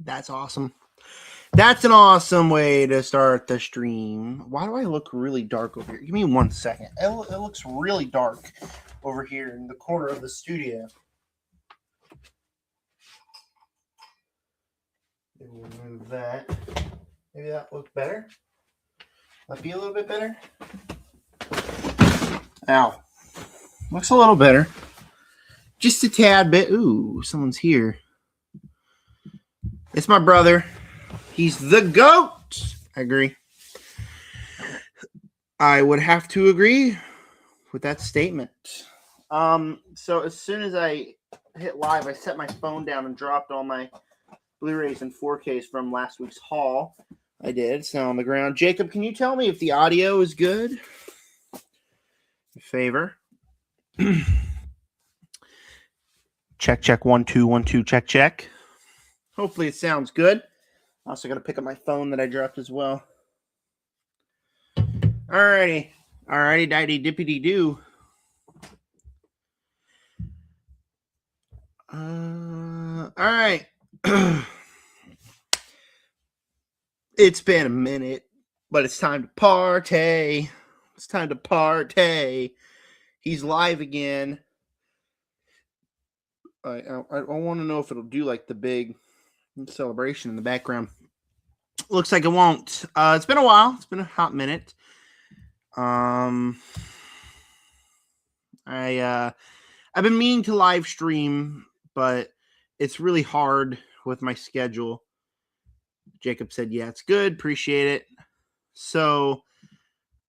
That's awesome. That's an awesome way to start the stream. Why do I look really dark over here? Give me 1 second. It looks really dark over here in the corner of the studio. Maybe we'll move that. Maybe that looks better. Might be a little bit better. Ow. Looks a little better. Just a tad bit. Ooh, someone's here. It's my brother. He's the GOAT. I agree. I would have to agree with that statement. So as soon as I hit live, I set my phone down and dropped all my Blu-rays and 4Ks from last week's haul. I did. It's now on the ground. Jacob, can you tell me if the audio is good? Favor. Check. 1 2 1 2. Check. Hopefully it sounds good. I also got to pick up my phone that I dropped as well. Alrighty, didy dippity doo. All right. It's been a minute, but it's time to party. It's time to party. He's live again. I want to know if it'll do like the big celebration in the background. Looks like it won't. It's been a while. It's been a hot minute. I've been meaning to live stream, but it's really hard with my schedule. Jacob said, yeah, it's good. Appreciate it. So,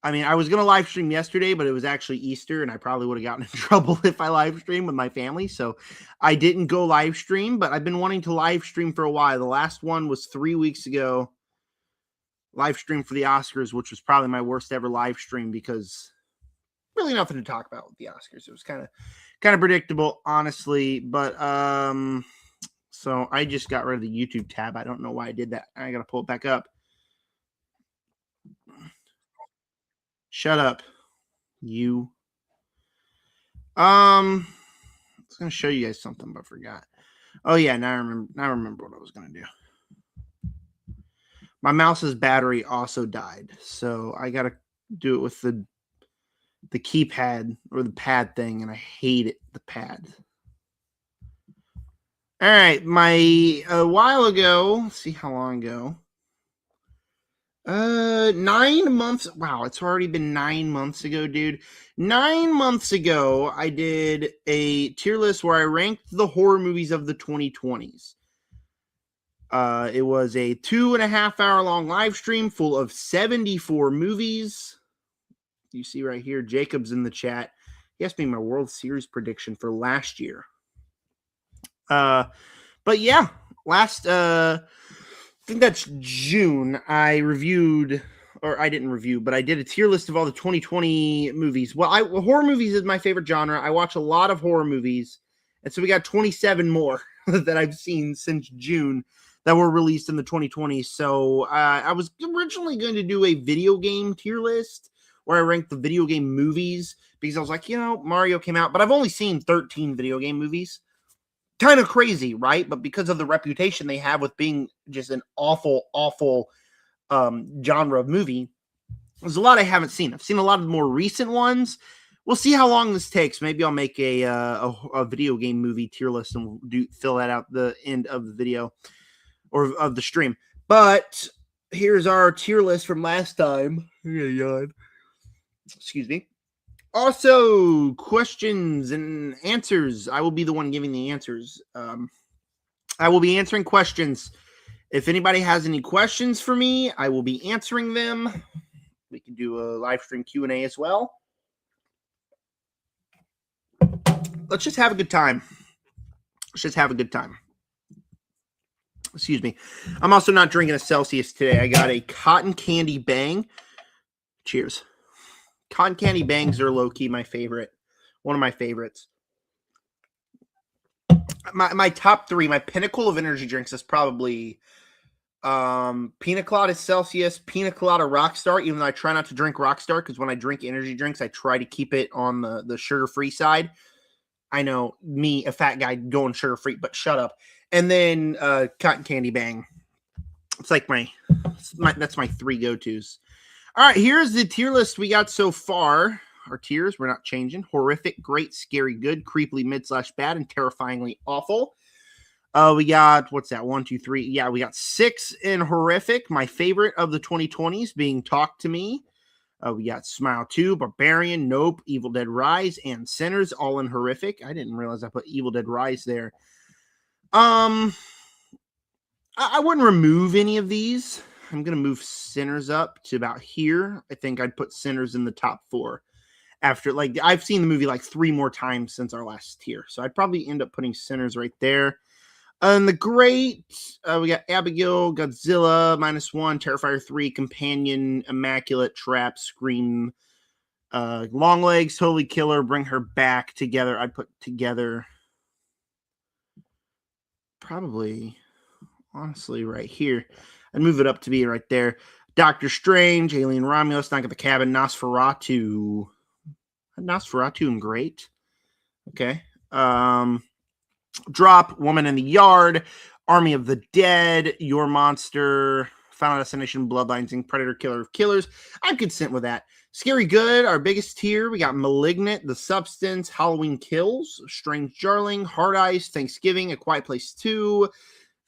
I mean, I was going to live stream yesterday, but it was actually Easter, and I probably would have gotten in trouble if I live streamed with my family. So I didn't go live stream, but I've been wanting to live stream for a while. The last one was 3 weeks ago. Live stream for the Oscars, which was probably my worst ever live stream because really nothing to talk about with the Oscars. It was kind of predictable, honestly. But so I just got rid of the YouTube tab. I don't know why I did that. I got to pull it back up. Shut up, you. I was gonna show you guys something, but forgot. Oh yeah, now I remember what I was gonna do. My mouse's battery also died, so I gotta do it with the keypad or the pad thing, and I hate it. The pad. All right, a while ago. Let's see how long ago. 9 months. Wow, it's already been 9 months ago, dude. 9 months ago, I did a tier list where I ranked the horror movies of the 2020s. It was a 2.5 hour long live stream full of 74 movies. You see right here, Jacob's in the chat. He asked me my World Series prediction for last year. But yeah, I think that's June. I didn't review, but I did a tier list of all the 2020 movies. Well, horror movies is my favorite genre. I watch a lot of horror movies. And so we got 27 more that I've seen since June that were released in the 2020s. So I was originally going to do a video game tier list where I ranked the video game movies because I was like, Mario came out, but I've only seen 13 video game movies. Kind of crazy, right? But because of the reputation they have with being just an awful genre of movie, there's a lot I haven't seen. I've seen a lot of the more recent ones. We'll see how long this takes. Maybe I'll make a video game movie tier list and fill that out the end of the video or of the stream. But here's our tier list from last time. Excuse me. Also, questions and answers. I will be the one giving the answers. I will be answering questions. If anybody has any questions for me, I will be answering them. We can do a live stream Q&A as well. Let's just have a good time. Excuse me. I'm also not drinking a Celsius today. I got a Cotton Candy Bang. Cheers. Cotton Candy Bangs are low-key my favorite. One of my favorites. My top three, my pinnacle of energy drinks is probably Pina Colada Celsius, Pina Colada Rockstar, even though I try not to drink Rockstar because when I drink energy drinks, I try to keep it on the sugar-free side. I know me, a fat guy, going sugar-free, but shut up. And then Cotton Candy Bang. It's like that's my 3 go-tos. All right, here's the tier list we got so far. Our tiers, we're not changing. Horrific, great, scary, good, creepily mid/bad, and terrifyingly awful. We got, what's that? 1, 2, 3. Yeah, we got 6 in horrific. My favorite of the 2020s being Talk to Me. We got Smile 2, Barbarian, Nope, Evil Dead Rise, and Sinners, all in horrific. I didn't realize I put Evil Dead Rise there. I wouldn't remove any of these. I'm going to move Sinners up to about here. I think I'd put Sinners in the top 4. After, like, I've seen the movie like 3 more times since our last tier. So I'd probably end up putting Sinners right there. And the great, we got Abigail, Godzilla, -1, Terrifier 3, Companion, Immaculate, Trap, Scream, Long Legs, Totally Killer, Bring Her Back, Together. I'd put Together probably, honestly, right here. I'd move it up to be right there. Doctor Strange, Alien Romulus, Night at the Cabin, Nosferatu and great. Okay. Drop, Woman in the Yard, Army of the Dead, Your Monster, Final Destination, Bloodlines, and Predator, Killer of Killers. I'm content with that. Scary Good, our biggest tier. We got Malignant, The Substance, Halloween Kills, Strange Darling, Hard Eyes, Thanksgiving, A Quiet Place 2,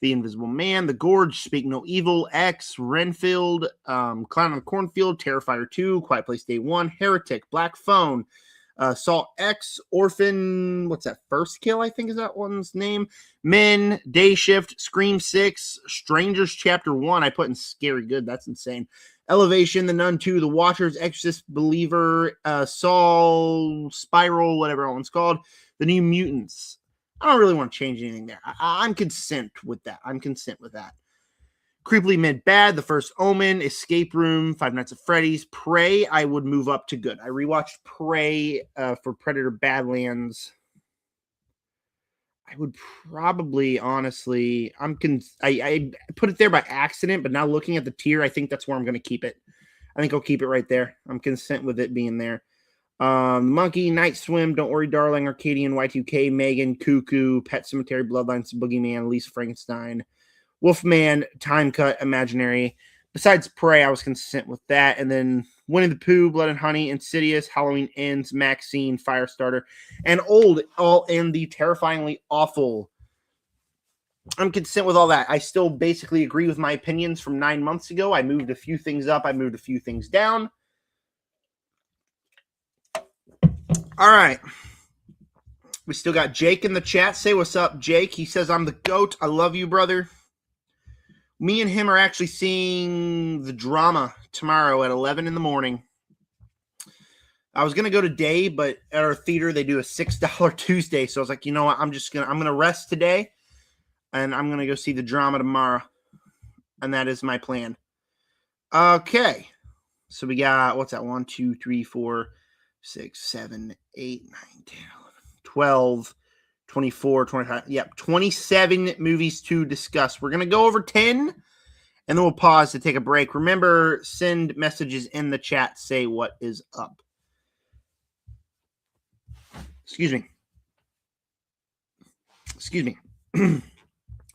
The Invisible Man, The Gorge, Speak No Evil, X, Renfield, Clown on the Cornfield, Terrifier 2, Quiet Place Day 1, Heretic, Black Phone, Salt X, Orphan, what's that? First Kill, I think is that one's name. Men, Day Shift, Scream 6, Strangers Chapter 1. I put in Scary Good. That's insane. Elevation, The Nun 2, The Watchers, Exorcist, Believer, Saul, Spiral, whatever that one's called. The New Mutants. I don't really want to change anything there. I'm content with that. Creepily mid-bad, The First Omen, Escape Room, Five Nights at Freddy's, Prey, I would move up to good. I rewatched Prey for Predator Badlands. I would probably, honestly, I put it there by accident, but now looking at the tier, I think that's where I'm going to keep it. I think I'll keep it right there. I'm content with it being there. Monkey, Night Swim, Don't Worry Darling, Arcadian, Y2K, Megan, Cuckoo, Pet Cemetery, Bloodlines, Boogeyman, Lisa Frankenstein, Wolfman, Time Cut, Imaginary. Besides Prey, I was content with that. And then Winnie the Pooh, Blood and Honey, Insidious, Halloween Ends, Maxine, Firestarter, and Old, all in the terrifyingly awful. I'm content with all that. I still basically agree with my opinions from 9 months ago. I moved a few things up. I moved a few things down. All right. We still got Jake in the chat. Say what's up, Jake. He says, I'm the GOAT. I love you, brother. Me and him are actually seeing The Drama tomorrow at 11 in the morning. I was going to go today, but at our theater, they do a $6 Tuesday. So I was like, you know what? I'm going to rest today, and I'm going to go see The Drama tomorrow. And that is my plan. Okay. So we got, what's that? 1, 2, 3, 4, 6, 7, 8, 9, 10, 11, 12, 24, 25. Yep, 27 movies to discuss. We're going to go over 10, and then we'll pause to take a break. Remember, send messages in the chat. Say what is up. Excuse me.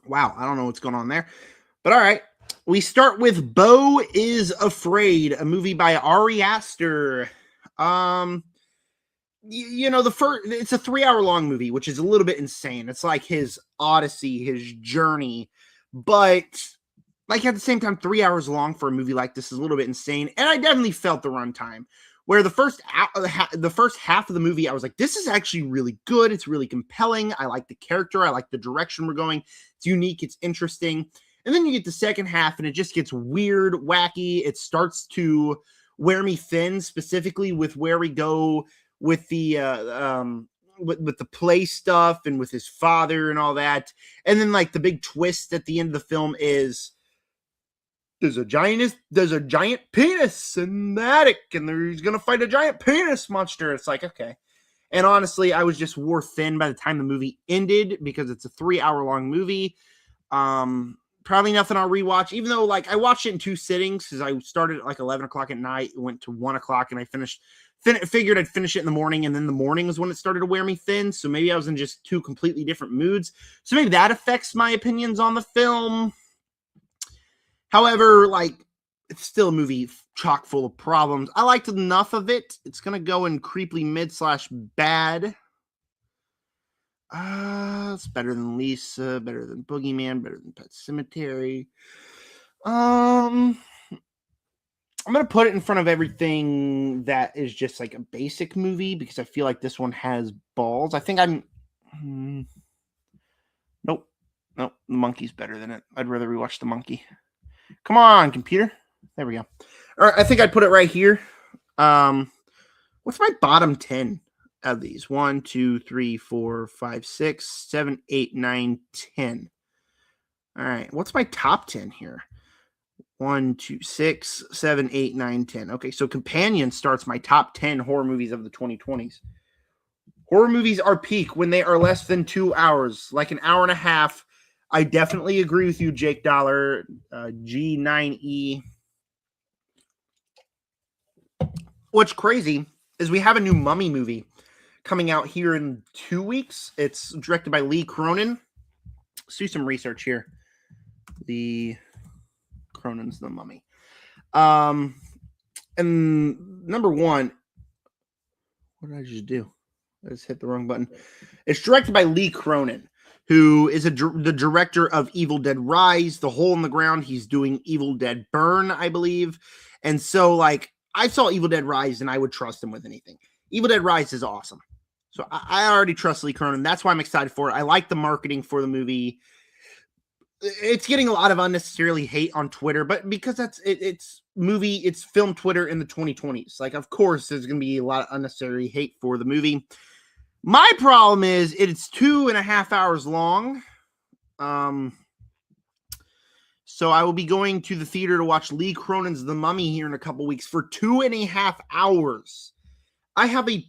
Wow, I don't know what's going on there. But all right. We start with Beau is Afraid, a movie by Ari Aster. You know, it's a 3-hour long movie, which is a little bit insane. It's like his odyssey, his journey, but like at the same time, 3 hours long for a movie like this is a little bit insane. And I definitely felt the runtime where the first half of the movie, I was like, this is actually really good. It's really compelling. I like the character. I like the direction we're going. It's unique. It's interesting. And then you get the second half and it just gets weird, wacky. It starts to wear me thin, specifically with where we go with the with the play stuff and with his father and all that. And then like the big twist at the end of the film is there's a giant penis in the attic and he's gonna fight a giant penis monster. It's like, okay. And honestly, I was just wore thin by the time the movie ended because it's a 3-hour long movie. Probably nothing I'll rewatch, even though like I watched it in 2 sittings because I started at like 11 o'clock at night, went to 1 o'clock, and I finished figured I'd finish it in the morning, and then the morning was when it started to wear me thin. So maybe I was in just two completely different moods. So maybe that affects my opinions on the film. However, like, it's still a movie chock full of problems. I liked enough of it. It's gonna go in creepily mid/bad. It's better than Lisa, better than Boogeyman, better than Pet Sematary. I'm gonna put it in front of everything that is just like a basic movie because I feel like this one has balls. I think nope. The Monkey's better than it. I'd rather rewatch The Monkey. Come on, computer. There we go. All right, I think I'd put it right here. What's my bottom 10 of these? 1, 2, 3, 4, 5, 6, 7, 8, 9, 10. All right, what's my top 10 here? 1, 2, 6, 7, 8, 9, 10. Okay, so Companion starts my top 10 horror movies of the 2020s. Horror movies are peak when they are less than 2 hours, like an hour and a half. I definitely agree with you, Jake Dollar. G9E. What's crazy is we have a new Mummy movie coming out here in 2 weeks. It's directed by Lee Cronin. Let's do some research here. Lee Cronin's The Mummy. And number one, what did I just do? I just hit the wrong button. It's directed by Lee Cronin, who is the director of Evil Dead Rise, The Hole in the Ground. He's doing Evil Dead Burn, I believe. And so, like, I saw Evil Dead Rise, and I would trust him with anything. Evil Dead Rise is awesome. So I already trust Lee Cronin. That's why I'm excited for it. I like the marketing for the movie. It's getting a lot of unnecessarily hate on Twitter, but because it's film Twitter in the 2020s. Like, of course, there's going to be a lot of unnecessary hate for the movie. My problem is it's 2.5 hours long. So I will be going to the theater to watch Lee Cronin's The Mummy here in a couple weeks for 2.5 hours. I have a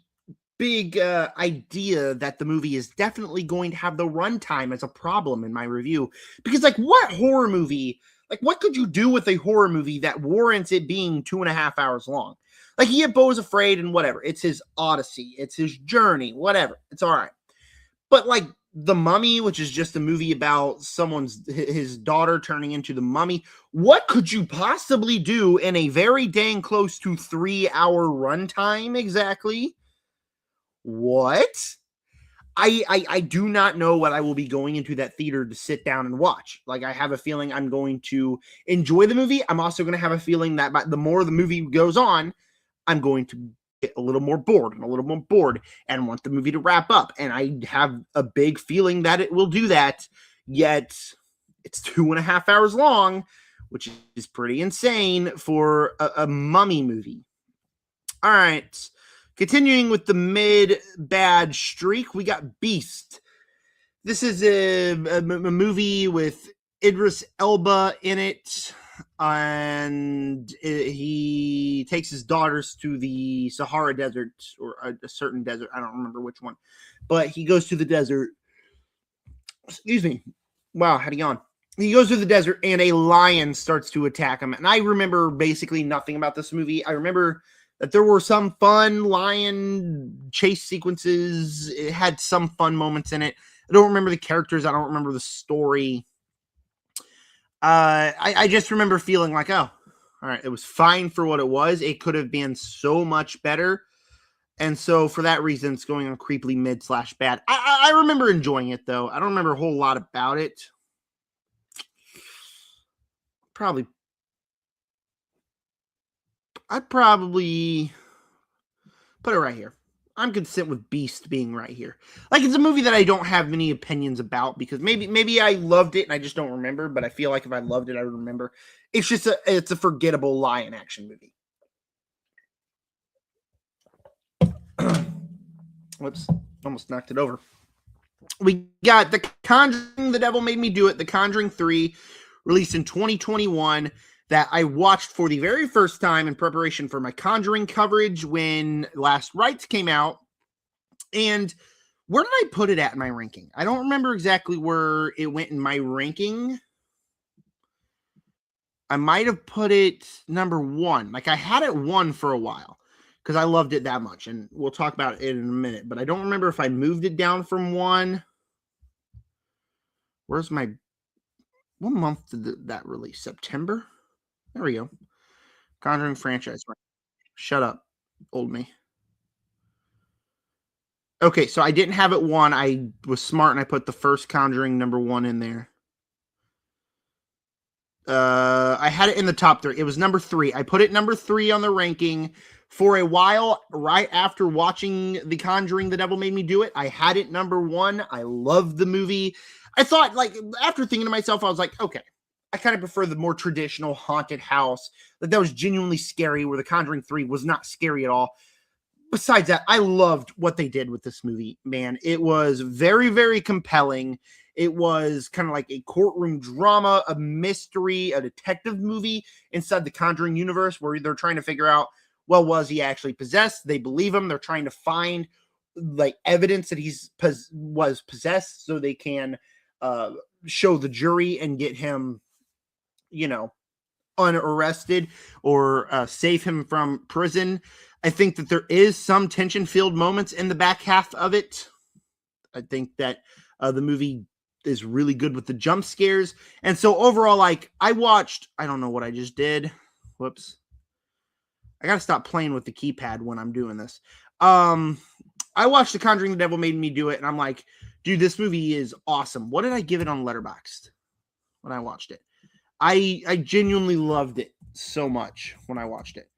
big idea that the movie is definitely going to have the runtime as a problem in my review. Because, like, what horror movie, like, what could you do with a horror movie that warrants it being 2.5 hours long? Like, he had Beau's Afraid and whatever. It's his odyssey. It's his journey. Whatever. It's all right. But, like, The Mummy, which is just a movie about his daughter turning into the mummy, what could you possibly do in a very dang close to 3-hour runtime exactly? What? I do not know what I will be going into that theater to sit down and watch. Like, I have a feeling I'm going to enjoy the movie. I'm also going to have a feeling that the more the movie goes on, I'm going to get a little more bored and want the movie to wrap up. And I have a big feeling that it will do that. Yet it's 2.5 hours long, which is pretty insane for a mummy movie. All right. Continuing with the mid-bad streak, we got Beast. This is a movie with Idris Elba in it, and he takes his daughters to the Sahara Desert, or a certain desert. I don't remember which one, but he goes to the desert. Excuse me. Wow, had he gone? He goes to the desert, and a lion starts to attack him. And I remember basically nothing about this movie. I remember that there were some fun lion chase sequences. It had some fun moments in it. I don't remember the characters. I don't remember the story. I just remember feeling like, oh, all right, it was fine for what it was. It could have been so much better. And so for that reason, it's going on creepily mid/bad. I remember enjoying it, though. I don't remember a whole lot about it. I'd probably put it right here. I'm content with Beast being right here. Like, it's a movie that I don't have many opinions about because maybe I loved it and I just don't remember, but I feel like if I loved it, I would remember. It's just it's a forgettable lion action movie. Whoops, almost knocked it over. We got The Conjuring, The Devil Made Me Do It, The Conjuring 3, released in 2021. That I watched for the very first time in preparation for my Conjuring coverage when Last Rites came out. And where did I put it at in my ranking? I don't remember exactly where it went in my ranking. I might have put it number 1. Like, I had it 1 for a while. because I loved it that much, and we'll talk about it in a minute. But I don't remember if I moved it down from 1. Where's my what month did that release? September? There we go. Conjuring franchise. Shut up, old me. Okay, so I didn't have it 1. I was smart and I put the first Conjuring number 1 in there. I had it in the top 3. It was number 3. I put it number 3 on the ranking for a while. Right after watching The Conjuring, The Devil Made Me Do It, I had it number 1. I loved the movie. I thought, like, after thinking to myself, I was like, okay, I kind of prefer the more traditional haunted house that was genuinely scary, where The Conjuring 3 was not scary at all. Besides that, I loved what they did with this movie, man. It was very, very compelling. It was kind of like a courtroom drama, a mystery, a detective movie inside the Conjuring universe, where they're trying to figure out, well, was he actually possessed? They believe him. They're trying to find like evidence that he's was possessed, so they can show the jury and get him, unarrested or save him from prison. I think that there is some tension-filled moments in the back half of it. I think that the movie is really good with the jump scares. And so overall, like, I don't know what I just did. Whoops. I got to stop playing with the keypad when I'm doing this. I watched The Conjuring, The Devil Made Me Do It, and I'm like, dude, this movie is awesome. What did I give it on Letterboxd when I watched it? I genuinely loved it so much when I watched it.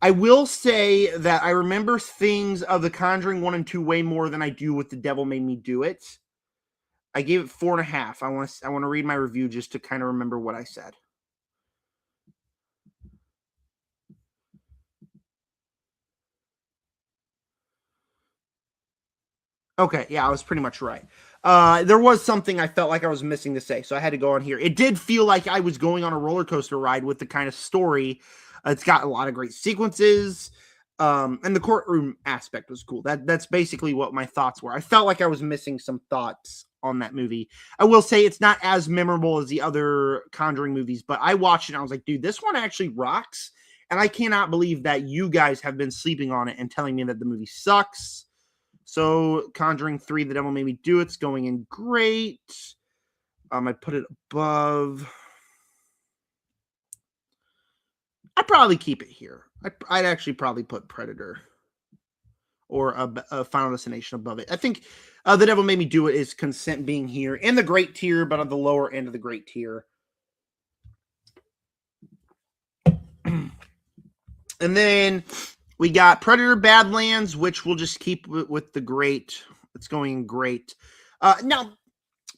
I will say that I remember things of The Conjuring 1 and 2 way more than I do with The Devil Made Me Do It. I gave it 4.5. I want to read my review just to kind of remember what I said. Okay, yeah, I was pretty much right. There was something I felt like I was missing to say, so I had to go on here. It did feel like I was going on a roller coaster ride with the kind of story. It's got a lot of great sequences, and the courtroom aspect was cool. That's basically what my thoughts were. I felt like I was missing some thoughts on that movie. I will say it's not as memorable as the other Conjuring movies, but I watched it and I was like, dude, this one actually rocks. And I cannot believe that you guys have been sleeping on it and telling me that the movie sucks. So Conjuring 3, The Devil Made Me Do It's going in great. I put it above. I'd probably keep it here. I'd actually probably put Predator or a Final Destination above it. I think The Devil Made Me Do It is consent being here in the great tier, but on the lower end of the great tier. And then we got Predator Badlands, which we'll just keep with the great. It's going great. Now,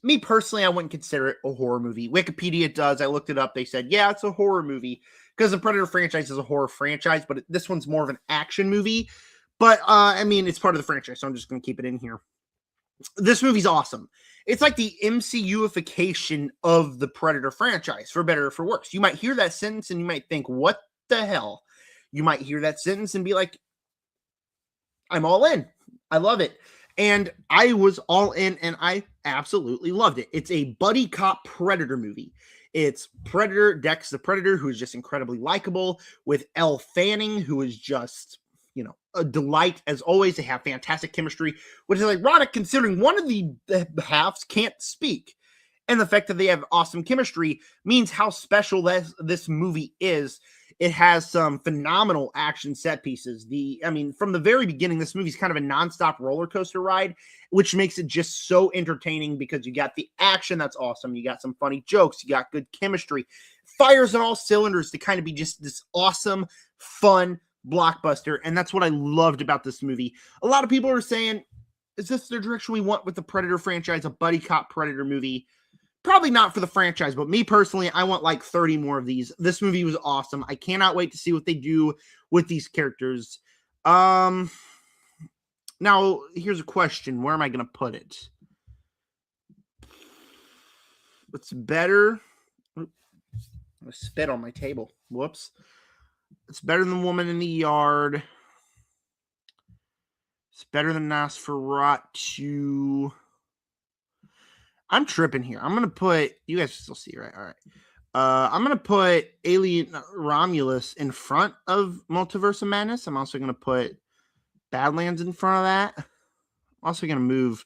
me personally, I wouldn't consider it a horror movie. Wikipedia does. I looked it up. They said, yeah, it's a horror movie because the Predator franchise is a horror franchise, but this one's more of an action movie. But, I mean, it's part of the franchise, so I'm just going to keep it in here. This movie's awesome. It's like the MCUification of the Predator franchise, for better or for worse. You might hear that sentence and you might think, what the hell? You might hear that sentence and be like, I'm all in. I love it. And I was all in and I absolutely loved it. It's a buddy cop Predator movie. It's Predator, Dex the Predator, who is just incredibly likable, with Elle Fanning, who is just, a delight as always. They have fantastic chemistry, which is ironic considering one of the halves can't speak. And the fact that they have awesome chemistry means how special this movie is. It has some phenomenal action set pieces. From the very beginning, this movie's kind of a nonstop roller coaster ride, which makes it just so entertaining because you got the action that's awesome. You got some funny jokes. You got good chemistry. Fires on all cylinders to kind of be just this awesome, fun blockbuster. And that's what I loved about this movie. A lot of people are saying, is this the direction we want with the Predator franchise, a buddy cop Predator movie? Probably not for the franchise, but me personally, I want like 30 more of these. This movie was awesome. I cannot wait to see what they do with these characters. Now, here's a question. Where am I going to put it? What's better? I'm going to spit on my table. Whoops. It's better than Woman in the Yard. It's better than Nosferatu. I'm tripping here. I'm going to put, you guys still see, right? All right. I'm gonna put Alien Romulus in front of Multiverse of Madness. I'm also gonna put Badlands in front of that. I'm also gonna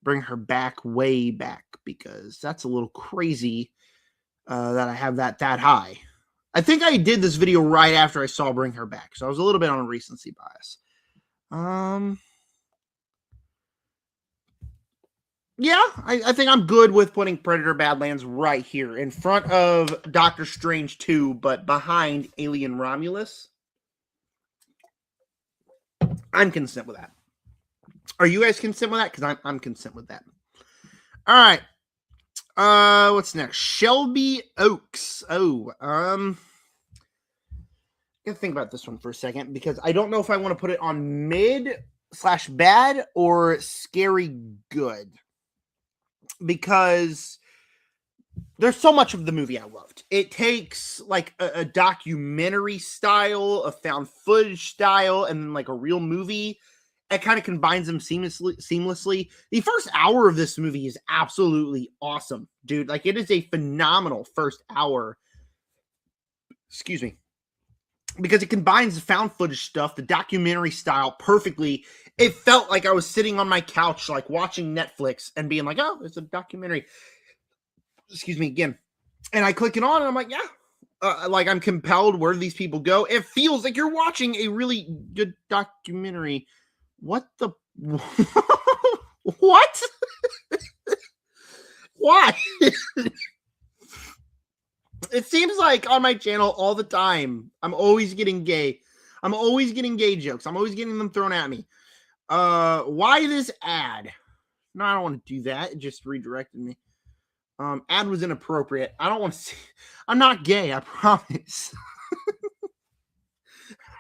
bring her back way back because that's a little crazy that I have that high. I think I did this video right after I saw Bring Her Back, so I was a little bit on a recency bias. Yeah, I think I'm good with putting Predator Badlands right here in front of Doctor Strange 2, but behind Alien Romulus. I'm consent with that. Are you guys consent with that? Because I'm consent with that. All right. What's next? Shelby Oaks. Oh, I gotta think about this one for a second because I don't know if I want to put it on mid/bad or scary good. Because there's so much of the movie I loved. It takes like a documentary style, a found footage style, and then like a real movie. It kind of combines them seamlessly. The first hour of this movie is absolutely awesome, dude. Like it is a phenomenal first hour. Excuse me. Because it combines the found footage stuff, the documentary style perfectly. It felt like I was sitting on my couch, like watching Netflix and being like, oh, it's a documentary. Excuse me again. And I click it on and I'm like, yeah, like I'm compelled. Where do these people go? It feels like you're watching a really good documentary. What the? What? Why? It seems like on my channel all the time, I'm always getting gay. I'm always getting gay jokes. I'm always getting them thrown at me. Why this ad? No, I don't want to do that. It just redirected me. Ad was inappropriate. I don't want to see. I'm not gay. I promise.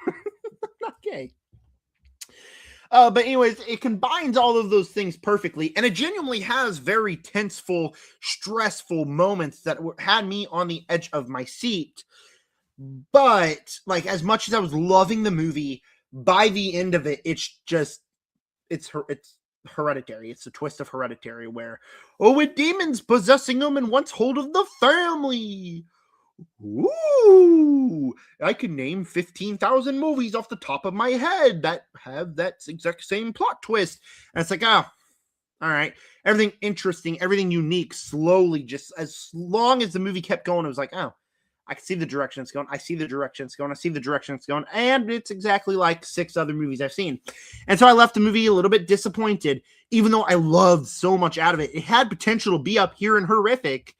I'm not gay. But anyways, it combines all of those things perfectly, and it genuinely has very tenseful, stressful moments that had me on the edge of my seat. But like, as much as I was loving the movie, by the end of it, it's Hereditary. It's a twist of Hereditary where, with demons possessing them and wants hold of the family. Ooh, I can name 15,000 movies off the top of my head that have that exact same plot twist. And it's like, oh, all right. Everything interesting, everything unique, slowly, just as long as the movie kept going, it was like, oh, I can see the direction it's going. I see the direction it's going. I see the direction it's going. And it's exactly like 6 other movies I've seen. And so I left the movie a little bit disappointed, even though I loved so much out of it. It had potential to be up here in horrific.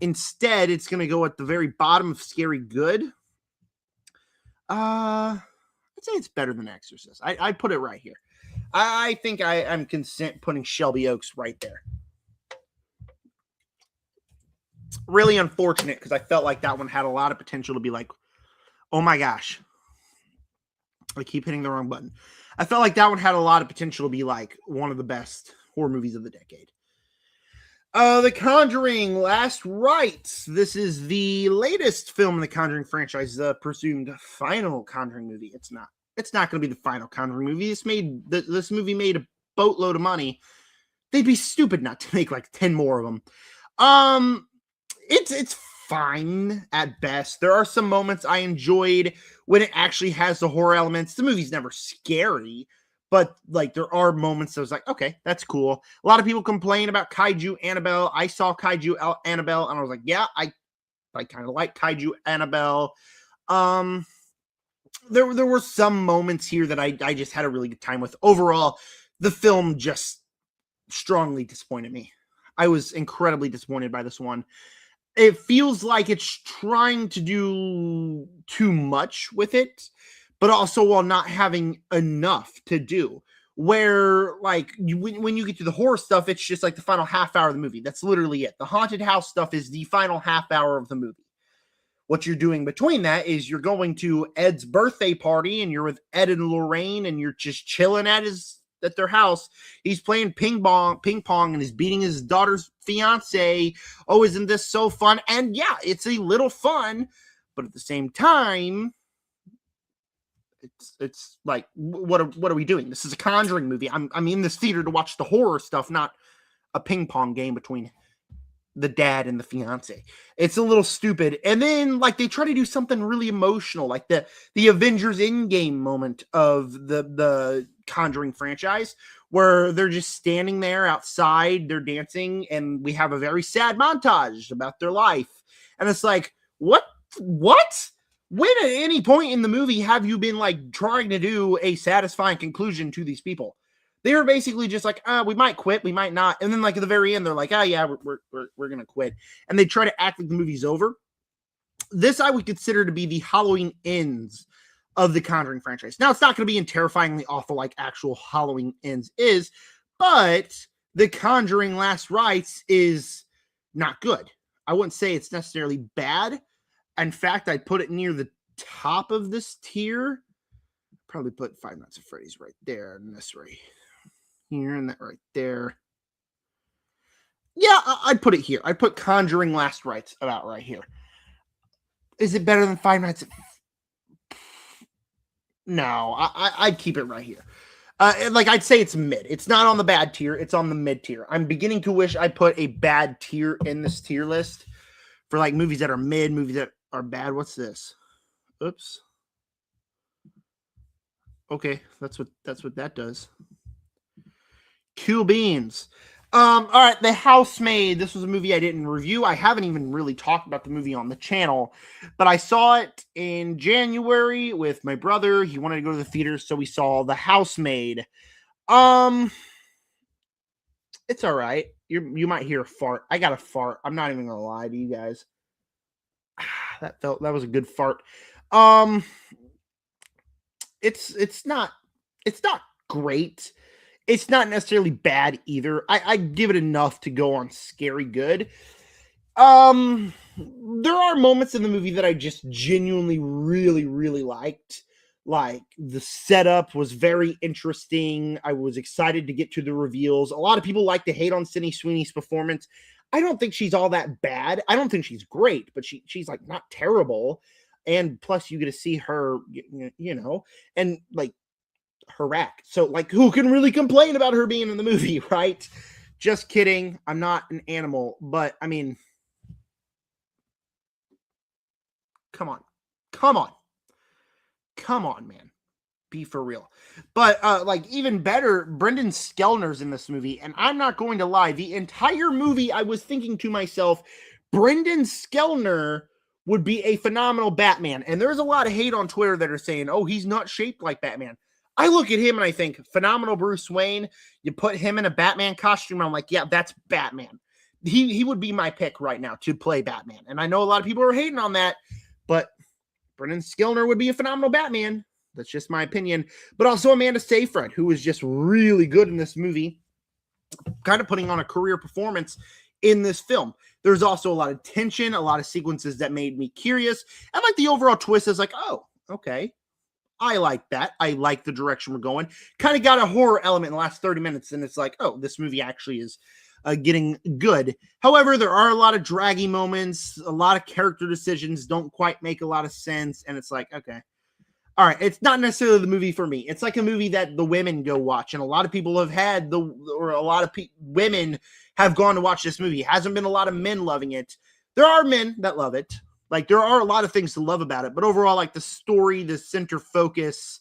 Instead, it's going to go at the very bottom of scary good. I'd say it's better than Exorcist. I put it right here. I think I'm consent putting Shelby Oaks right there. Really unfortunate because I felt like that one had a lot of potential to be like, oh my gosh. I keep hitting the wrong button. I felt like that one had a lot of potential to be like one of the best horror movies of the decade. The Conjuring Last Rites. This is the latest film in the Conjuring franchise, the presumed final Conjuring movie. It's not. It's not going to be the final Conjuring movie. This movie made a boatload of money. They'd be stupid not to make like 10 more of them. It's fine at best. There are some moments I enjoyed when it actually has the horror elements. The movie's never scary, but like there are moments that was like, okay, that's cool. A lot of people complain about Kaiju Annabelle. I saw Kaiju Annabelle and I was like, yeah, I kind of like Kaiju Annabelle. There were some moments here that I just had a really good time with. Overall, the film just strongly disappointed me. I was incredibly disappointed by this one. It feels like it's trying to do too much with it, but also while not having enough to do. Where, like, when you get to the horror stuff, it's just like the final half hour of the movie. That's literally it. The haunted house stuff is the final half hour of the movie. What you're doing between that is you're going to Ed's birthday party and you're with Ed and Lorraine and you're just chilling at their house. He's playing ping pong and he's beating his daughter's fiance. Oh, isn't this so fun? And yeah, it's a little fun, but at the same time, it's like, what are we doing? This is a Conjuring movie. I'm in this theater to watch the horror stuff, not a ping pong game between the dad and the fiance. It's a little stupid. And then like they try to do something really emotional, like the Avengers Endgame moment of the Conjuring franchise, where they're just standing there outside, they're dancing, and we have a very sad montage about their life. And it's like, what? When at any point in the movie have you been like trying to do a satisfying conclusion to these people? They were basically just like, we might quit, we might not. And then like at the very end, they're like, oh yeah, we're going to quit. And they try to act like the movie's over. This I would consider to be the Halloween Ends of the Conjuring franchise. Now, it's not going to be in terrifyingly awful like actual Halloween Ends is, but the Conjuring Last Rites is not good. I wouldn't say it's necessarily bad. In fact, I'd put it near the top of this tier. Probably put Five Nights at Freddy's right there, and this right here, and that right there. Yeah, I'd put it here. I'd put Conjuring Last Rites about right here. Is it better than Five Nights at... No, I'd keep it right here. Like, I'd say it's mid. It's not on the bad tier. It's on the mid tier. I'm beginning to wish I put a bad tier in this tier list for, like, movies that are mid, movies that are bad. What's this? Oops. Okay, that's what that does. Cool beans. All right, The Housemaid. This was a movie I didn't review. I haven't even really talked about the movie on the channel, but I saw it in January with my brother. He wanted to go to the theater, so we saw The Housemaid. It's all right. You might hear a fart. I got a fart. I'm not even gonna lie to you guys. That was a good fart. It's not great. It's not necessarily bad either. I give it enough to go on scary good. There are moments in the movie that I just genuinely really, really liked. Like, the setup was very interesting. I was excited to get to the reveals. A lot of people like to hate on Sydney Sweeney's performance. I don't think she's all that bad. I don't think she's great, but she's like not terrible. And plus you get to see her, and like her act. So like, who can really complain about her being in the movie, right? Just kidding. I'm not an animal, but I mean, come on, man. Be for real. But like, even better, Brendan Skellner's in this movie, and I'm not going to lie, the entire movie I was thinking to myself, Brendan Skellner would be a phenomenal Batman. And there's a lot of hate on Twitter that are saying, oh, he's not shaped like Batman. I look at him and I think, phenomenal Bruce Wayne. You put him in a Batman costume, and I'm like, yeah, that's Batman. He would be my pick right now to play Batman. And I know a lot of people are hating on that, but Brendan Skellner would be a phenomenal Batman. That's just my opinion. But also Amanda Seyfried, who was just really good in this movie, kind of putting on a career performance in this film. There's also a lot of tension, a lot of sequences that made me curious. And like the overall twist is like, oh, okay. I like that. I like the direction we're going. Kind of got a horror element in the last 30 minutes. And it's like, oh, this movie actually is getting good. However, there are a lot of draggy moments. A lot of character decisions don't quite make a lot of sense. And it's like, okay. All right, it's not necessarily the movie for me. It's like a movie that the women go watch, and a lot of people have had women have gone to watch this movie. Hasn't been a lot of men loving it. There are men that love it. Like, there are a lot of things to love about it, but overall, like, the story, the center focus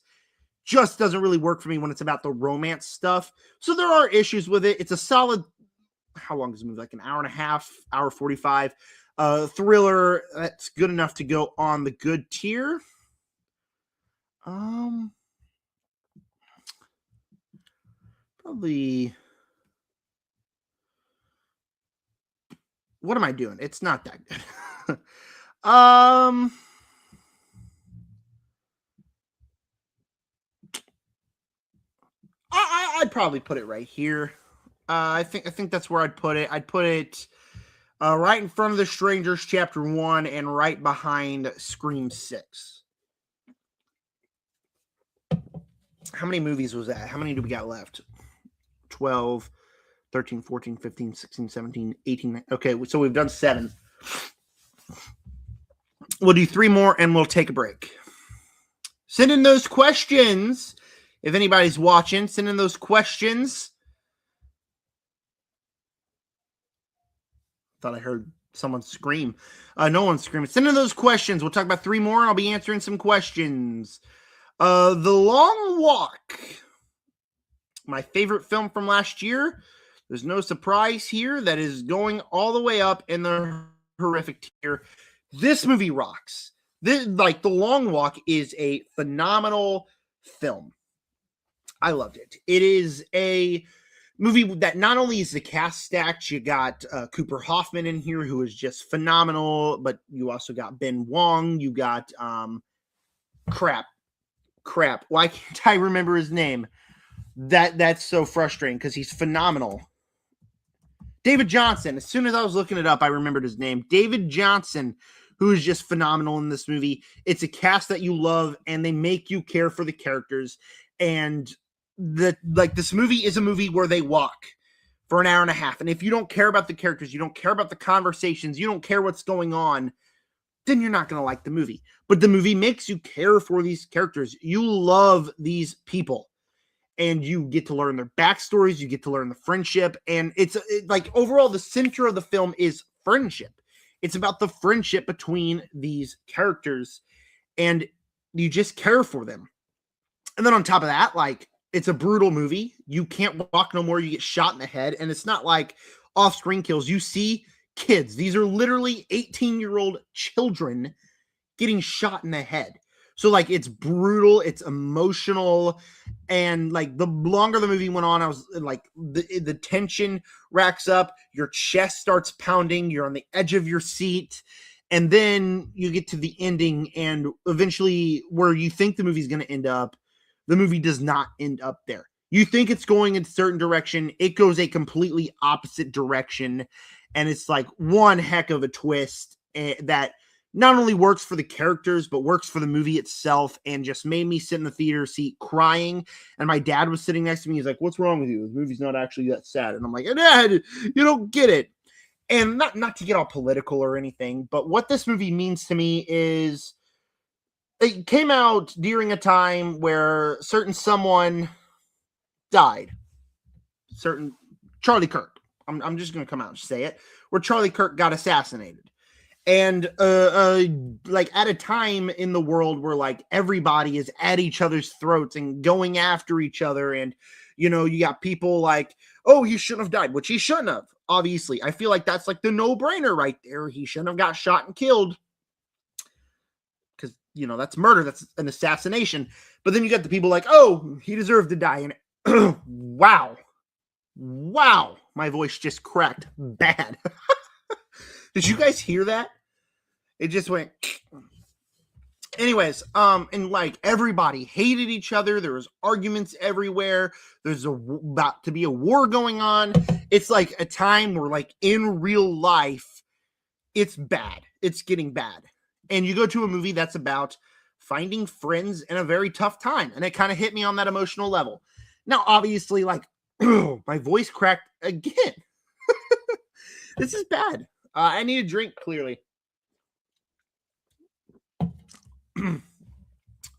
just doesn't really work for me when it's about the romance stuff. So there are issues with it. It's a solid, how long is the movie? Like an hour and a half, hour 45. Thriller, that's good enough to go on the good tier. Probably. What am I doing? It's not that good. I'd probably put it right here. I think that's where I'd put it. I'd put it right in front of The Strangers Chapter 1 and right behind Scream 6. How many movies was that? How many do we got left? 12, 13, 14, 15, 16, 17, 18. Okay, so we've done 7. We'll do 3 more and we'll take a break. Send in those questions. If anybody's watching, send in those questions. Thought I heard someone scream. No one's screaming. Send in those questions. We'll talk about 3 more. I'll be answering some questions. The Long Walk. My favorite film from last year. There's no surprise here. That is going all the way up in the horrific tier. This movie rocks. The Long Walk is a phenomenal film. I loved it. It is a movie that not only is the cast stacked, you got Cooper Hoffman in here, who is just phenomenal, but you also got Ben Wong. You got crap. Why can't I remember his name? That's so frustrating because he's phenomenal. David Johnson. As soon as I was looking it up, I remembered his name. David Johnson, who is just phenomenal in this movie. It's a cast that you love, and they make you care for the characters. And this movie is a movie where they walk for an hour and a half. And if you don't care about the characters, you don't care about the conversations, you don't care what's going on, then you're not going to like the movie. But the movie makes you care for these characters. You love these people. And you get to learn their backstories. You get to learn the friendship. And it's overall, the center of the film is friendship. It's about the friendship between these characters. And you just care for them. And then on top of that, it's a brutal movie. You can't walk no more. You get shot in the head. And it's not like off-screen kills. You see kids. These are literally 18-year-old children getting shot in the head. So it's brutal, it's emotional, and the longer the movie went on, I was the tension racks up, your chest starts pounding, you're on the edge of your seat, and then you get to the ending, and eventually where you think the movie's going to end up, the movie does not end up there. You think it's going in a certain direction, it goes a completely opposite direction, and it's one heck of a twist that not only works for the characters, but works for the movie itself, and just made me sit in the theater seat crying. And my dad was sitting next to me. He's like, "What's wrong with you? The movie's not actually that sad." And I'm like, "Dad, you don't get it." And not to get all political or anything, but what this movie means to me is it came out during a time where certain someone died. Certain Charlie Kirk. I'm just going to come out and say it. Where Charlie Kirk got assassinated. And at a time in the world where everybody is at each other's throats and going after each other, and you got people oh, he shouldn't have died, which he shouldn't have. Obviously, I feel like that's the no-brainer right there. He shouldn't have got shot and killed because that's murder, that's an assassination. But then you got the people oh, he deserved to die. And wow, my voice just cracked bad. Did you guys hear that? It just went. Anyways, and everybody hated each other. There was arguments everywhere. There's about to be a war going on. It's a time where in real life, it's bad. It's getting bad. And you go to a movie that's about finding friends in a very tough time. And it kind of hit me on that emotional level. Now, obviously, my voice cracked again. This is bad. I need a drink, clearly.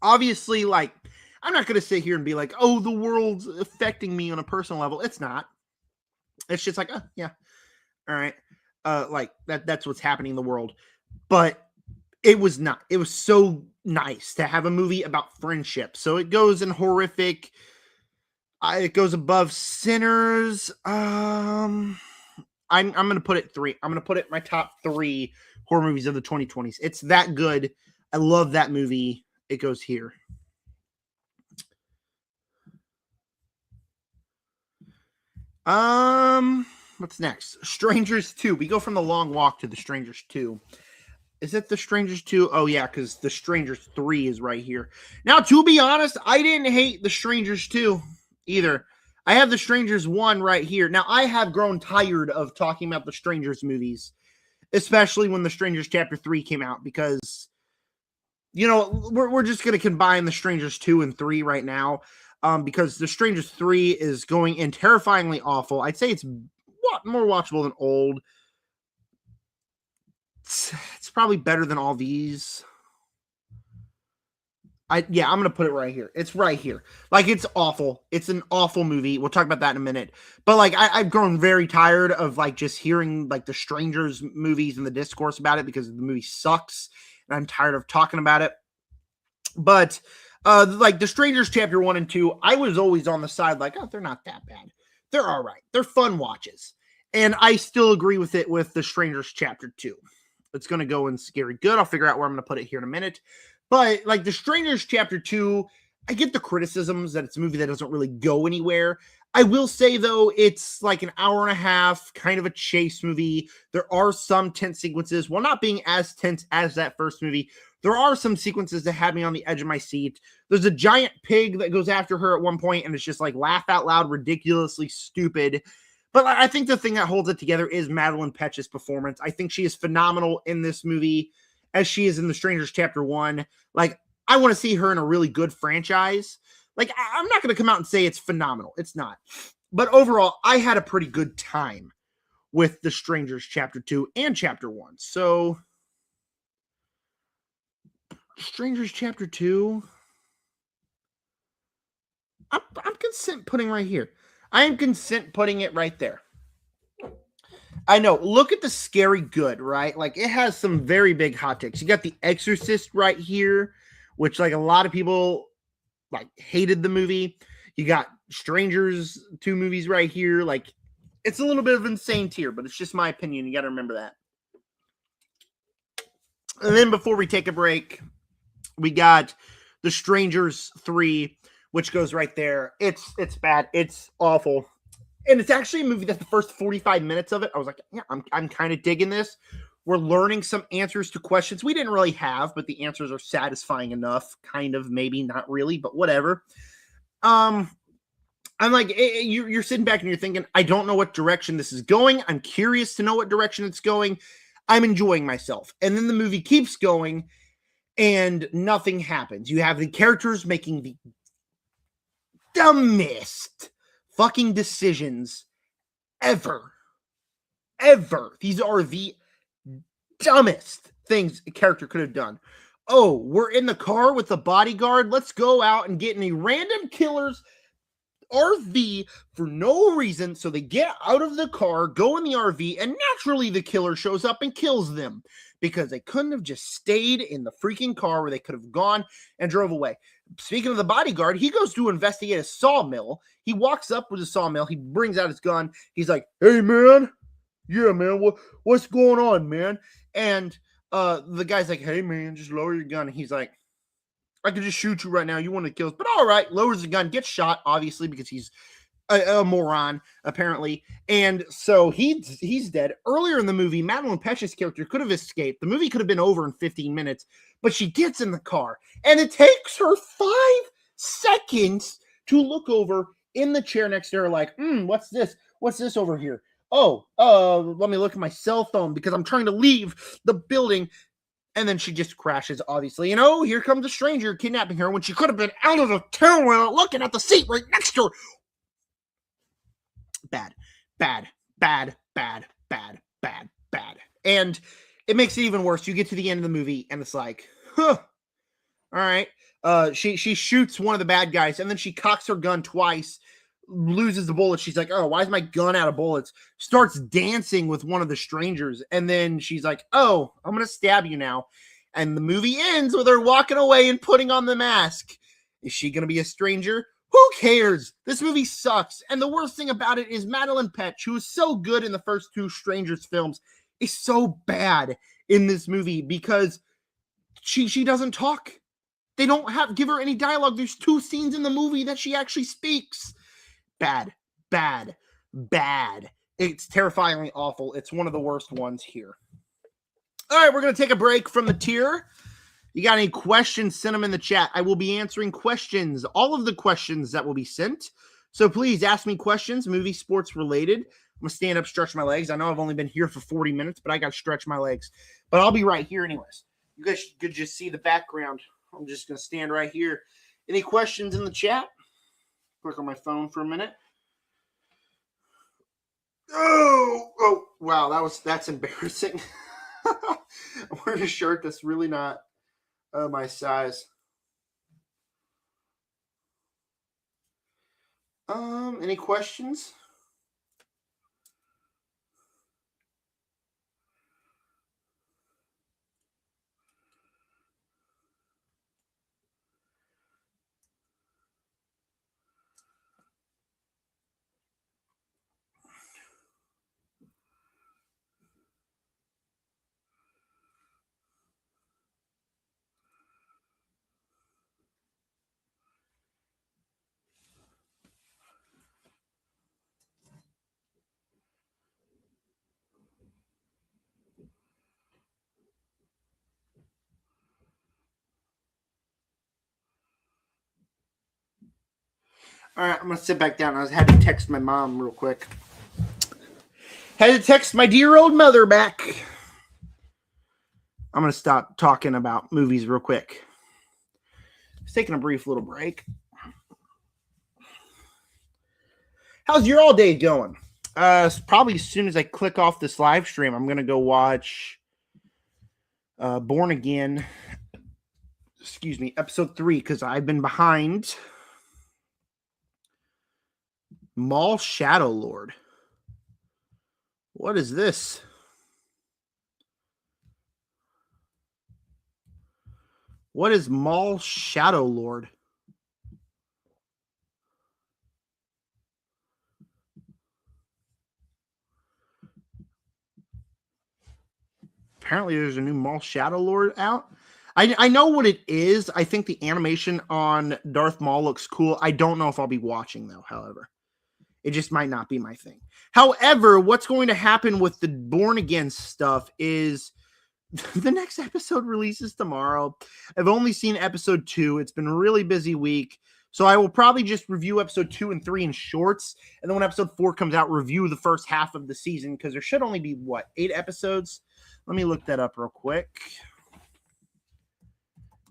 Obviously, I'm not going to sit here and be oh, the world's affecting me on a personal level. It's not. It's just oh, yeah. All right. That's what's happening in the world. But it was not. It was so nice to have a movie about friendship. So it goes in horrific. It goes above Sinners. I'm going to put it 3. I'm going to put it in my top 3 horror movies of the 2020s. It's that good. I love that movie. It goes here. What's next? Strangers 2. We go from The Long Walk to The Strangers 2. Is it The Strangers 2? Oh, yeah, because The Strangers 3 is right here. Now, to be honest, I didn't hate The Strangers 2 either. I have The Strangers 1 right here. Now, I have grown tired of talking about the Strangers movies, especially when The Strangers Chapter 3 came out, because, we're just going to combine The Strangers 2 and 3 right now, because The Strangers 3 is going in terrifyingly awful. I'd say it's more watchable than old. It's probably better than all these. I'm gonna put it right here. It's right here. Like, it's awful. It's an awful movie. We'll talk about that in a minute. But like, I've grown very tired of like just hearing like the Strangers movies and the discourse about it because the movie sucks, and I'm tired of talking about it. But like the Strangers Chapter 1 and 2, I was always on the side like, oh, they're not that bad. They're all right. They're fun watches. And I still agree with it with the Strangers Chapter 2. It's going to go in Scary Good. I'll figure out where I'm going to put it here in a minute. But like the Strangers Chapter 2, I get the criticisms that it's a movie that doesn't really go anywhere. I will say, though, it's like an hour and a half, kind of a chase movie. There are some tense sequences. While not being as tense as that first movie, there are some sequences that had me on the edge of my seat. There's a giant pig that goes after her at one point, and it's just like laugh out loud, ridiculously stupid. But I think the thing that holds it together is Madelaine Petsch's performance. I think she is phenomenal in this movie, as she is in The Strangers Chapter 1. Like, I want to see her in a really good franchise. Like, I'm not going to come out and say it's phenomenal. It's not. But overall, I had a pretty good time with The Strangers Chapter 2 and Chapter 1. So, Strangers Chapter 2, I'm content putting right here. I am content putting it right there. I know. Look at the Scary Good, right? Like, it has some very big hot takes. You got The Exorcist right here, which like a lot of people like hated the movie. You got Strangers 2 movies right here. Like, it's a little bit of insane tier, but it's just my opinion. You got to remember that. And then before we take a break, we got The Strangers 3, which goes right there. It's bad. It's awful. And it's actually a movie that the first 45 minutes of it, I was like, yeah, I'm kind of digging this. We're learning some answers to questions we didn't really have, but the answers are satisfying enough. Kind of, maybe, not really, but whatever. I'm like, you're sitting back and you're thinking, I don't know what direction this is going. I'm curious to know what direction it's going. I'm enjoying myself. And then the movie keeps going and nothing happens. You have the characters making the dumbest fucking decisions ever. These are the dumbest things a character could have done. Oh, we're in the car with the bodyguard. Let's go out and get in a random killer's RV for no reason. So they get out of the car, go in the RV, and naturally the killer shows up and kills them because they couldn't have just stayed in the freaking car where they could have gone and drove away. Speaking of the bodyguard, he goes to investigate a sawmill. He walks up with a sawmill. He brings out his gun. He's like, hey, man. Yeah, man. What's going on, man? And the guy's like, hey, man, just lower your gun. And he's like, I could just shoot you right now. You want to kill us. But all right, lowers the gun, gets shot, obviously, because he's a moron, apparently. And so he's dead. Earlier in the movie, Madelaine Petsch's character could have escaped. The movie could have been over in 15 minutes, but she gets in the car. And it takes her 5 seconds to look over in the chair next to her like, what's this? What's this over here? Oh, let me look at my cell phone because I'm trying to leave the building. And then she just crashes, obviously. And oh, here comes a stranger kidnapping her when she could have been out of the town looking at the seat right next to her. Bad. And it makes it even worse. You get to the end of the movie and it's like, all right. She shoots one of the bad guys and then she cocks her gun twice, loses the bullet. She's like, oh, why is my gun out of bullets? Starts dancing with one of the strangers. And then she's like, oh, I'm going to stab you now. And the movie ends with her walking away and putting on the mask. Is she going to be a stranger? Who cares? This movie sucks. And the worst thing about it is Madelaine Petsch, who was so good in the first 2 Strangers films, is so bad in this movie because she doesn't talk. They don't give her any dialogue. There's 2 scenes in the movie that she actually speaks. Bad. It's terrifyingly awful. It's one of the worst ones here. All right, we're going to take a break from the tier. You got any questions, send them in the chat. I will be answering questions, all of the questions that will be sent. So please ask me questions, movie, sports related. I'm going to stand up, stretch my legs. I know I've only been here for 40 minutes, but I got to stretch my legs. But I'll be right here anyways. You guys could just see the background. I'm just going to stand right here. Any questions in the chat? Click on my phone for a minute. Oh, wow, that's embarrassing. I'm wearing a shirt that's really not my size. Any questions? All right, I'm gonna sit back down. I had to text my mom real quick. Had to text my dear old mother back. I'm gonna stop talking about movies real quick. Just taking a brief little break. How's your all day going? Probably as soon as I click off this live stream, I'm gonna go watch Born Again. Excuse me, episode 3, because I've been behind. Maul Shadow Lord. What is this? What is Maul Shadow Lord? Apparently there's a new Maul Shadow Lord out. I know what it is. I think the animation on Darth Maul looks cool. I don't know if I'll be watching, though, however. It just might not be my thing. However, what's going to happen with the Born Again stuff is the next episode releases tomorrow. I've only seen episode 2. It's been a really busy week. So I will probably just review episode 2 and 3 in shorts. And then when episode 4 comes out, review the first half of the season, because there should only be, 8 episodes? Let me look that up real quick.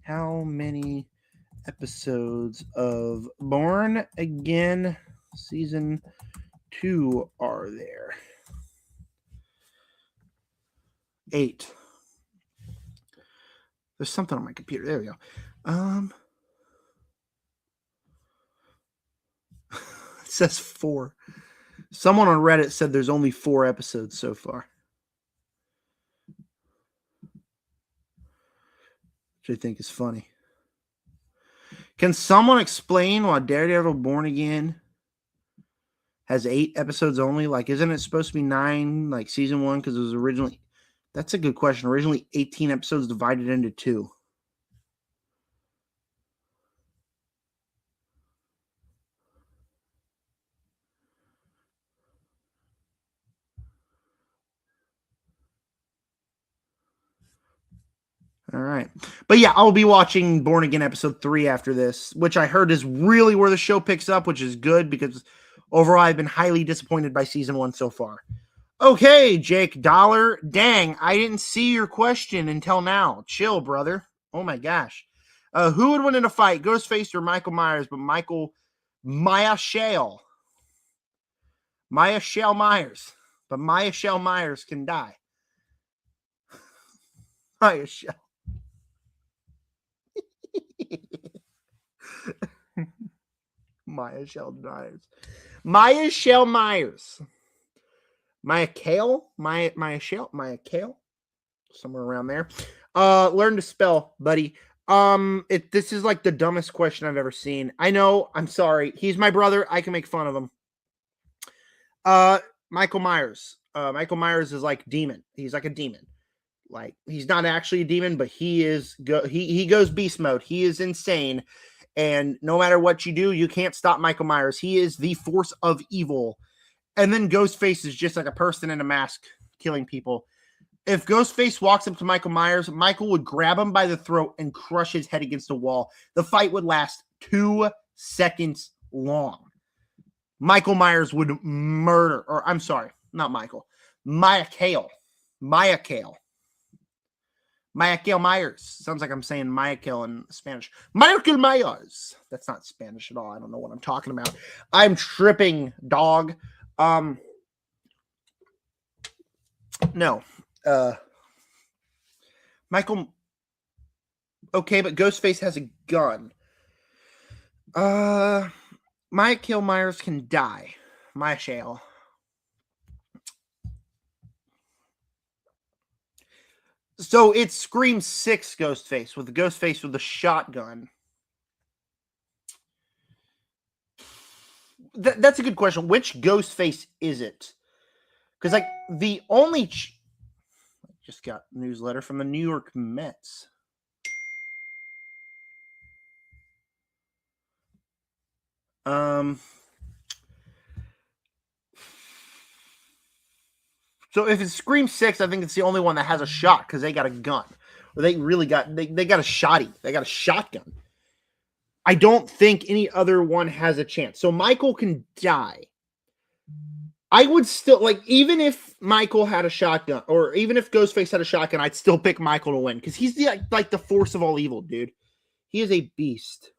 How many episodes of Born Again season 2 are there? 8. There's something on my computer. There we go. It says 4. Someone on Reddit said there's only 4 episodes so far, which I think is funny. Can someone explain why Daredevil Born Again has 8 episodes only? Like, isn't it supposed to be 9, like season 1? Because it was originally... That's a good question. Originally 18 episodes divided into 2. All right. But yeah, I'll be watching Born Again episode 3 after this, which I heard is really where the show picks up, which is good because overall I've been highly disappointed by season 1 so far. Okay, Jake Dollar. Dang, I didn't see your question until now. Chill, brother. Oh my gosh. Who would win in a fight, Ghostface or Michael Myers? But Maya Shale Myers. But Maya Shale Myers can die. Maya Shale. Maya Shale Myers. Maya Shale Myers. Maya Kale? Maya Kale? Somewhere around there. Learn to spell, buddy. This is like the dumbest question I've ever seen. I know, I'm sorry. He's my brother. I can make fun of him. Michael Myers. Michael Myers is like demon. He's like a demon. Like, he's not actually a demon, but he is he goes beast mode. He is insane. And no matter what you do, you can't stop Michael Myers. He is the force of evil. And then Ghostface is just like a person in a mask killing people. If Ghostface walks up to Michael Myers, Michael would grab him by the throat and crush his head against a wall. The fight would last 2 seconds long. Michael Myers would murder, or I'm sorry, not Michael. Maya Kale Myers. Sounds like I'm saying Michael in Spanish. Michael Myers. That's not Spanish at all. I don't know what I'm talking about. I'm tripping, dog. No. Michael. Okay, but Ghostface has a gun. Michael Myers can die. Michael. So it's Scream 6 Ghostface with the Ghostface with the shotgun. That's a good question. Which Ghostface is it? Because like the only just got a newsletter from the New York Mets. So if it's Scream 6, I think it's the only one that has a shot because they got a gun. Or they really got they got a shotty. They got a shotgun. I don't think any other one has a chance. So Michael can die. I would still like, even if Michael had a shotgun, or even if Ghostface had a shotgun, I'd still pick Michael to win because he's the like the force of all evil, dude. He is a beast.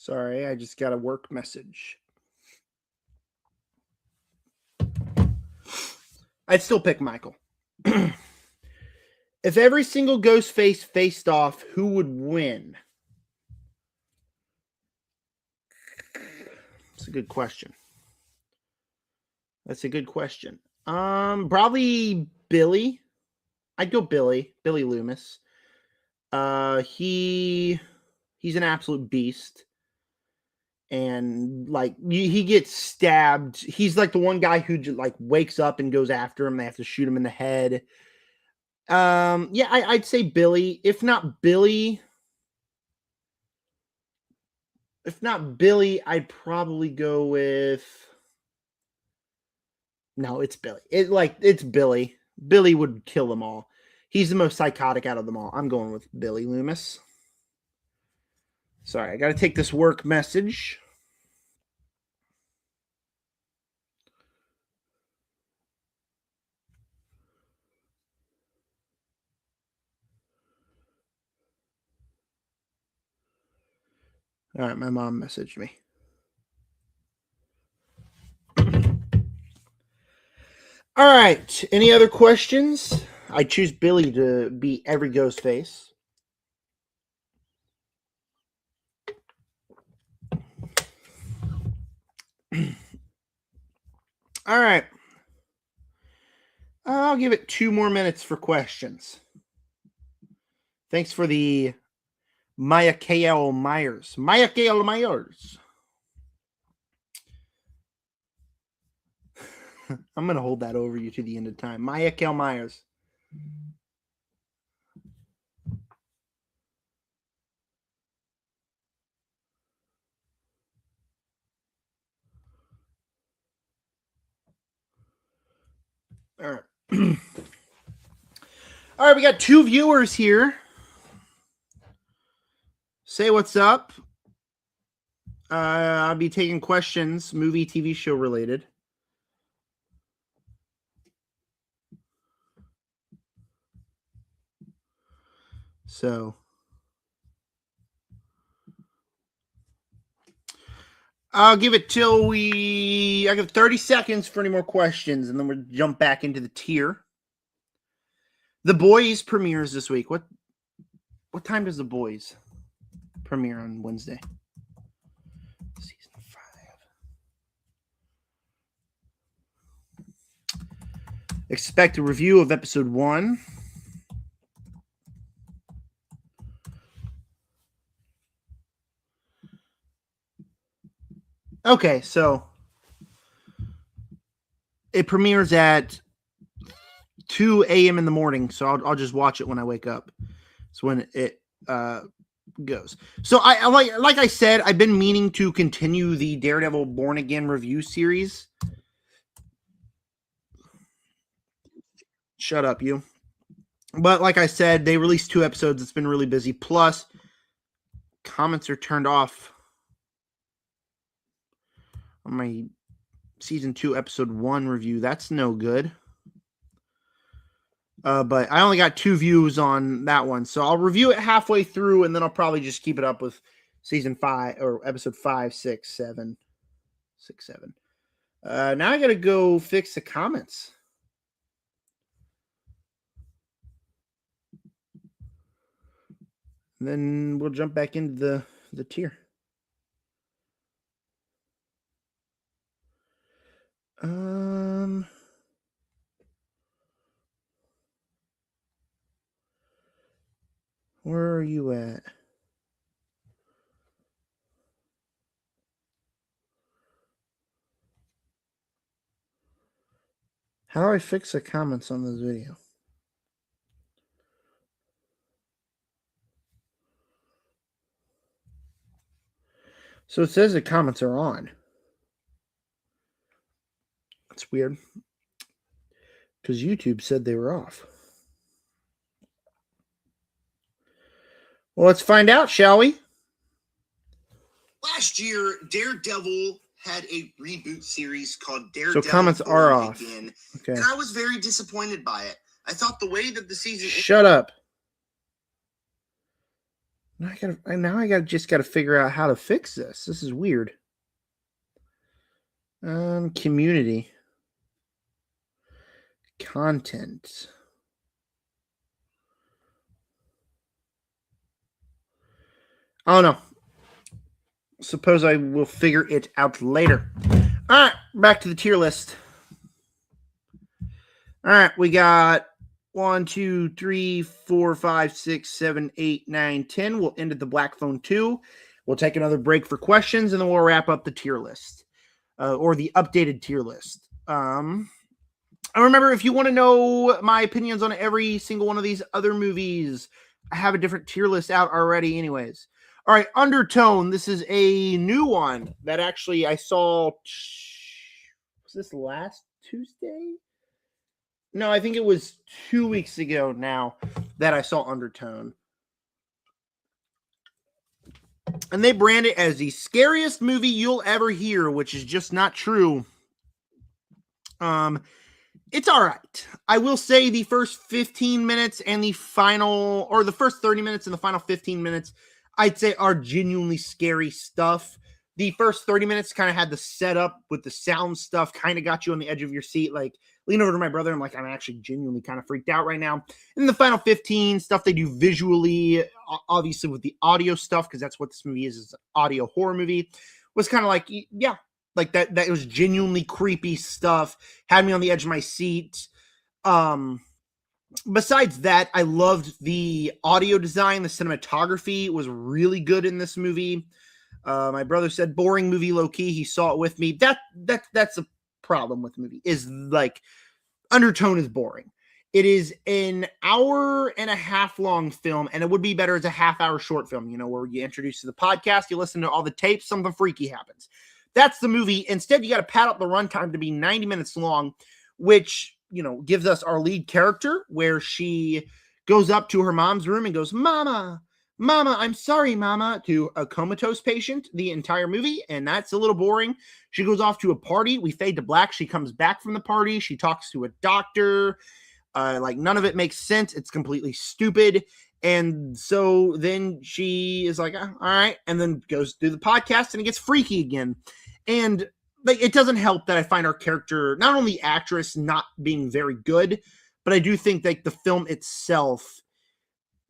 Sorry, I just got a work message. I'd still pick Michael. If every single Ghostface faced off, who would win? That's a good question. Probably Billy. I'd go Billy Loomis. He's an absolute beast. And like he gets stabbed. He's like the one guy who just, like wakes up and goes after him. They have to shoot him in the head. Yeah, I'd say Billy. If not Billy, I'd probably go with. No, it's Billy. It's Billy. Billy would kill them all. He's the most psychotic out of them all. I'm going with Billy Loomis. Sorry, I got to take this work message. All right, my mom messaged me. All right, any other questions? I choose Billy to be every Ghostface. All right. I'll give it 2 more minutes for questions. Thanks for the Michael Myers. Michael Myers. I'm going to hold that over you to the end of time. Michael Myers. All right. All right, we got 2 viewers here. Say what's up. I'll be taking questions, movie, TV show related. So I'll give it till I give 30 seconds for any more questions, and then we'll jump back into the tier. The Boys premieres this week. What time does The Boys premiere on Wednesday? Season 5. Expect a review of episode 1. Okay, so it premieres at 2 a.m. in the morning, so I'll just watch it when I wake up. It's when it goes. So I like I said, I've been meaning to continue the Daredevil Born Again review series. Shut up, you. But like I said, they released 2 episodes. It's been really busy. Plus, comments are turned off on my season 2, episode 1 review. That's no good. But I only got 2 views on that one. So I'll review it halfway through, and then I'll probably just keep it up with season 5 or episode 5, 6, 7. 6, 7. Now I got to go fix the comments. And then we'll jump back into the tier. Where are you at? How do I fix the comments on this video? So it says the comments are on. That's weird. Because YouTube said they were off. Well, let's find out, shall we? Last year, Daredevil had a reboot series called Daredevil. So comments are off. Again, okay. And I was very disappointed by it. I thought the way that the season... Shut up. Now I just gotta figure out how to fix this. This is weird. Community. Content. Oh no. Suppose I will figure it out later. All right, back to the tier list. All right, we got 1, 2, 3, 4, 5, 6, 7, 8, 9, 10. We'll end at the Black Phone 2. We'll take another break for questions, and then we'll wrap up the tier list, or the updated tier list. I remember, if you want to know my opinions on every single one of these other movies, I have a different tier list out already anyways. All right, Undertone. This is a new one that actually I saw. Was this last Tuesday? No, I think it was 2 weeks ago now that I saw Undertone. And they brand it as the scariest movie you'll ever hear, which is just not true. It's all right. I will say the first 15 minutes and the final, or the first 30 minutes and the final 15 minutes, I'd say are genuinely scary stuff. The first 30 minutes kind of had the setup with the sound stuff, kind of got you on the edge of your seat. Like, lean over to my brother. I'm like, I'm actually genuinely kind of freaked out right now. And the final 15, stuff they do visually, obviously with the audio stuff, because that's what this movie is an audio horror movie, was kind of like, yeah, like that was genuinely creepy stuff. Had me on the edge of my seat. Besides that, I loved the audio design. The cinematography was really good in this movie. My brother said boring movie, low key. He saw it with me. That's a problem with the movie, is like Undertone is boring. It is an hour and a half long film, and it would be better as a half-hour short film, where you introduce to the podcast, you listen to all the tapes, something freaky happens. That's the movie. Instead, you got to pad up the runtime to be 90 minutes long, which, gives us our lead character, where she goes up to her mom's room and goes, Mama, I'm sorry, Mama, to a comatose patient the entire movie, and that's a little boring. She goes off to a party. We fade to black. She comes back from the party. She talks to a doctor. None of it makes sense. It's completely stupid. And so then she is like, all right, and then goes through the podcast, and it gets freaky again. And it doesn't help that I find our character, not only the actress, not being very good, but I do think the film itself,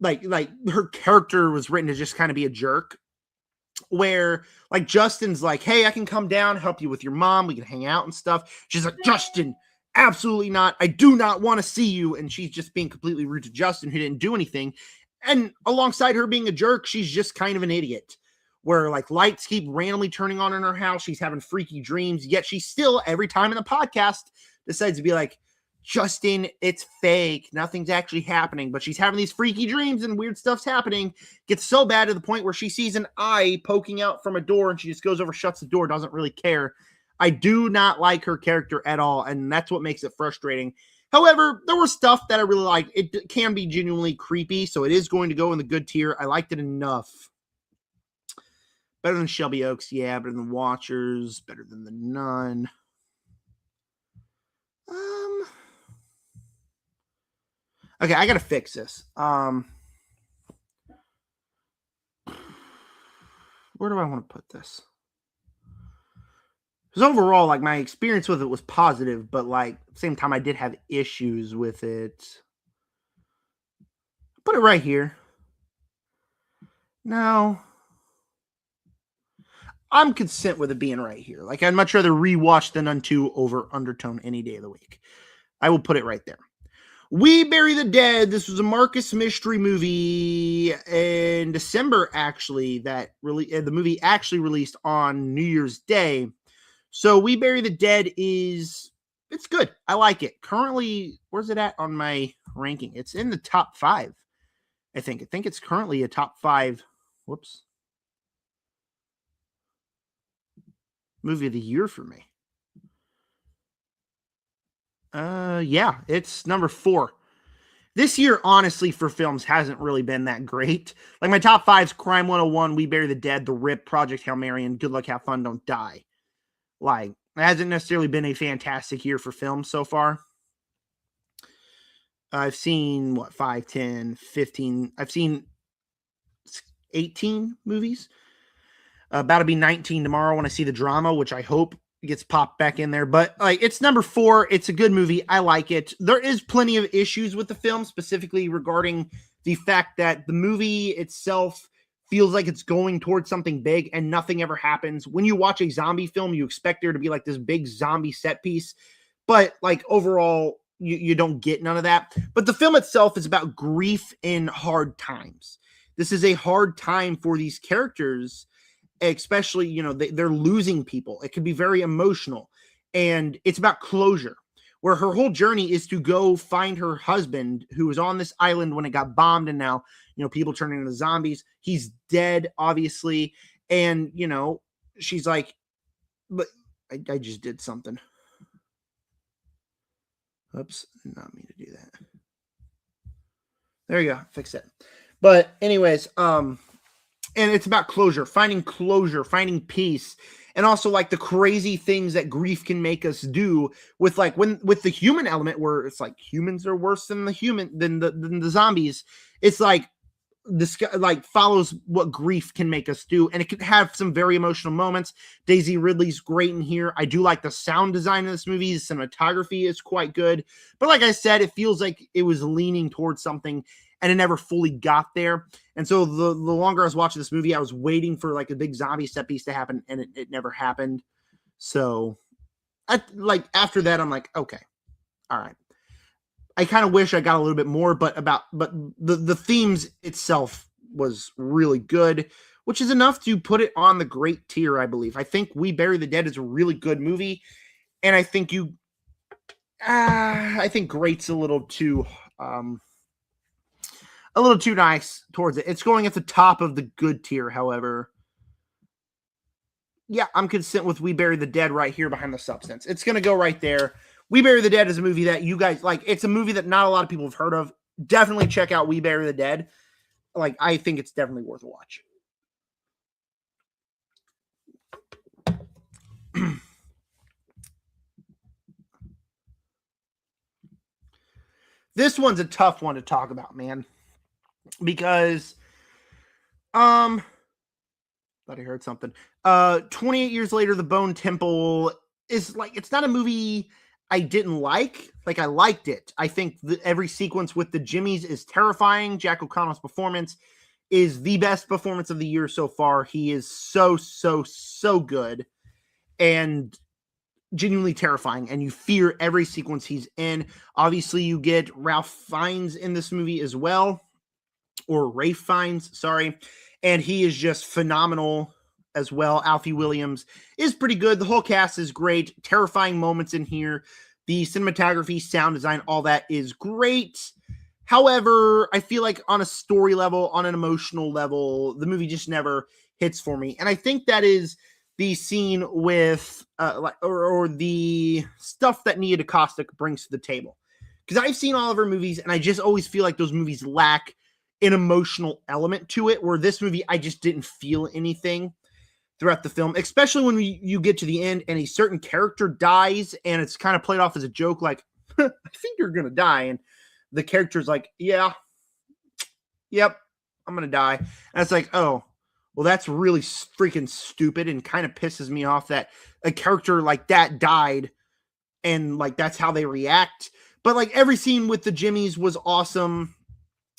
like her character was written to just kind of be a jerk, where Justin's like, hey, I can come down, help you with your mom. We can hang out and stuff. She's like, Justin, absolutely not. I do not want to see you. And she's just being completely rude to Justin, who didn't do anything. And alongside her being a jerk, she's just kind of an idiot, where lights keep randomly turning on in her house. She's having freaky dreams, yet she still, every time in the podcast, decides to be like, Justin, it's fake. Nothing's actually happening. But she's having these freaky dreams and weird stuff's happening. Gets so bad to the point where she sees an eye poking out from a door, and she just goes over, shuts the door, doesn't really care. I do not like her character at all, and that's what makes it frustrating. However, there was stuff that I really liked. It can be genuinely creepy, so it is going to go in the good tier. I liked it enough. Better than Shelby Oaks, yeah. Better than Watchers. Better than The Nun. Okay, I gotta fix this. Where do I want to put this? Because overall, like, my experience with it was positive, but like at the same time, I did have issues with it. Put it right here. No. I'm content with it being right here. Like, I'd much rather rewatch The Nun 2 over Undertone any day of the week. I will put it right there. We Bury the Dead. This was a Marcus mystery movie in December, actually. That really, the movie actually released on New Year's Day. So We Bury the Dead it's good. I like it. Currently, where's it at on my ranking? It's in the top 5. I think it's currently a top 5. Whoops. Movie of the year for me. Yeah, it's number 4. This year, honestly, for films hasn't really been that great. Like, my top 5's Crime 101, We Bury the Dead, The Rip, Project Hail Mary, and Good Luck, Have Fun, Don't Die. Like, it hasn't necessarily been a fantastic year for films so far. I've seen, 5, 10, 15, I've seen 18 movies. About to be 19 tomorrow when I see The Drama, which I hope gets popped back in there. But like, it's number 4. It's a good movie. I like it. There is plenty of issues with the film, specifically regarding the fact that the movie itself feels like it's going towards something big and nothing ever happens. When you watch a zombie film, you expect there to be like this big zombie set piece. But like, overall, you don't get none of that. But the film itself is about grief in hard times. This is a hard time for these characters, especially, they're losing people. It can be very emotional, and it's about closure, where her whole journey is to go find her husband, who was on this island when it got bombed, and now, people turning into zombies. He's dead, obviously, and, she's like, but I just did something. Oops, not mean to do that. There you go, fix it. But anyways, and it's about closure, finding peace, and also like the crazy things that grief can make us do with with the human element, where it's like humans are worse than the zombies. It's like this like follows what grief can make us do, and it can have some very emotional moments. Daisy Ridley's great in here. I do like the sound design of this movie. The cinematography is quite good, but like I said, it feels like it was leaning towards something, and it never fully got there. And so the longer I was watching this movie, I was waiting for like a big zombie set piece to happen, and it never happened. So after that, I'm like, okay, all right. I kind of wish I got a little bit more, but the themes itself was really good, which is enough to put it on the great tier, I believe. I think We Bury the Dead is a really good movie, and I think I think great's a little too nice towards it. It's going at the top of the good tier, however. Yeah, I'm content with We Bury the Dead right here behind The Substance. It's going to go right there. We Bury the Dead is a movie that you guys like. It's a movie that not a lot of people have heard of. Definitely check out We Bury the Dead. Like, I think it's definitely worth a watch. This one's a tough one to talk about, man. Because, thought I heard something. 28 years later, The Bone Temple is like, it's not a movie I didn't like. Like, I liked it. I think every sequence with the Jimmies is terrifying. Jack O'Connell's performance is the best performance of the year so far. He is so good and genuinely terrifying, and you fear every sequence he's in. Obviously, you get Ralph Fiennes in this movie as well, or Ralph Fiennes, sorry, and he is just phenomenal as well. Alfie Williams is pretty good. The whole cast is great. Terrifying moments in here. The cinematography, sound design, all that is great. However, I feel like on a story level, on an emotional level, the movie just never hits for me. And I think that is the scene with, or the stuff that Nia DaCosta brings to the table. because I've seen all of her movies and I just always feel like those movies lack an emotional element to it, where this movie, I just didn't feel anything throughout the film, especially when you get to the end and a certain character dies and it's kind of played off as a joke, like, I think you're going to die. And the character's like, yeah, yep, I'm going to die. And it's like, oh, well, that's really freaking stupid and kind of pisses me off that a character like that died and like that's how they react. But like every scene with the Jimmies was awesome.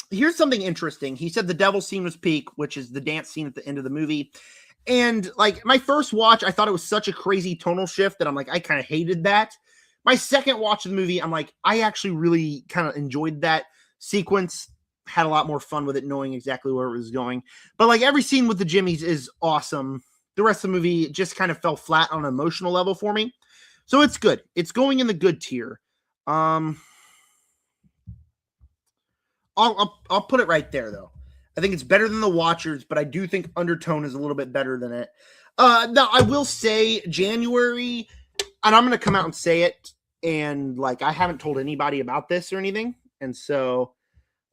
Here's something interesting. He said the devil scene was peak, which is the dance scene at the end of the movie. And like my first watch, I thought it was such a crazy tonal shift that I'm like, I kind of hated that. My second watch of the movie, I'm like, I actually really kind of enjoyed that sequence. Had a lot more fun with it, knowing exactly where it was going. But like every scene with the Jimmies is awesome. The rest of the movie just kind of fell flat on an emotional level for me. So it's good. It's going in the good tier. I'll put it right there though. I think it's better than The Watchers, but I do think Undertone is a little bit better than it. Now I will say January, and I'm going to come out and say it, and like I haven't told anybody about this or anything, and so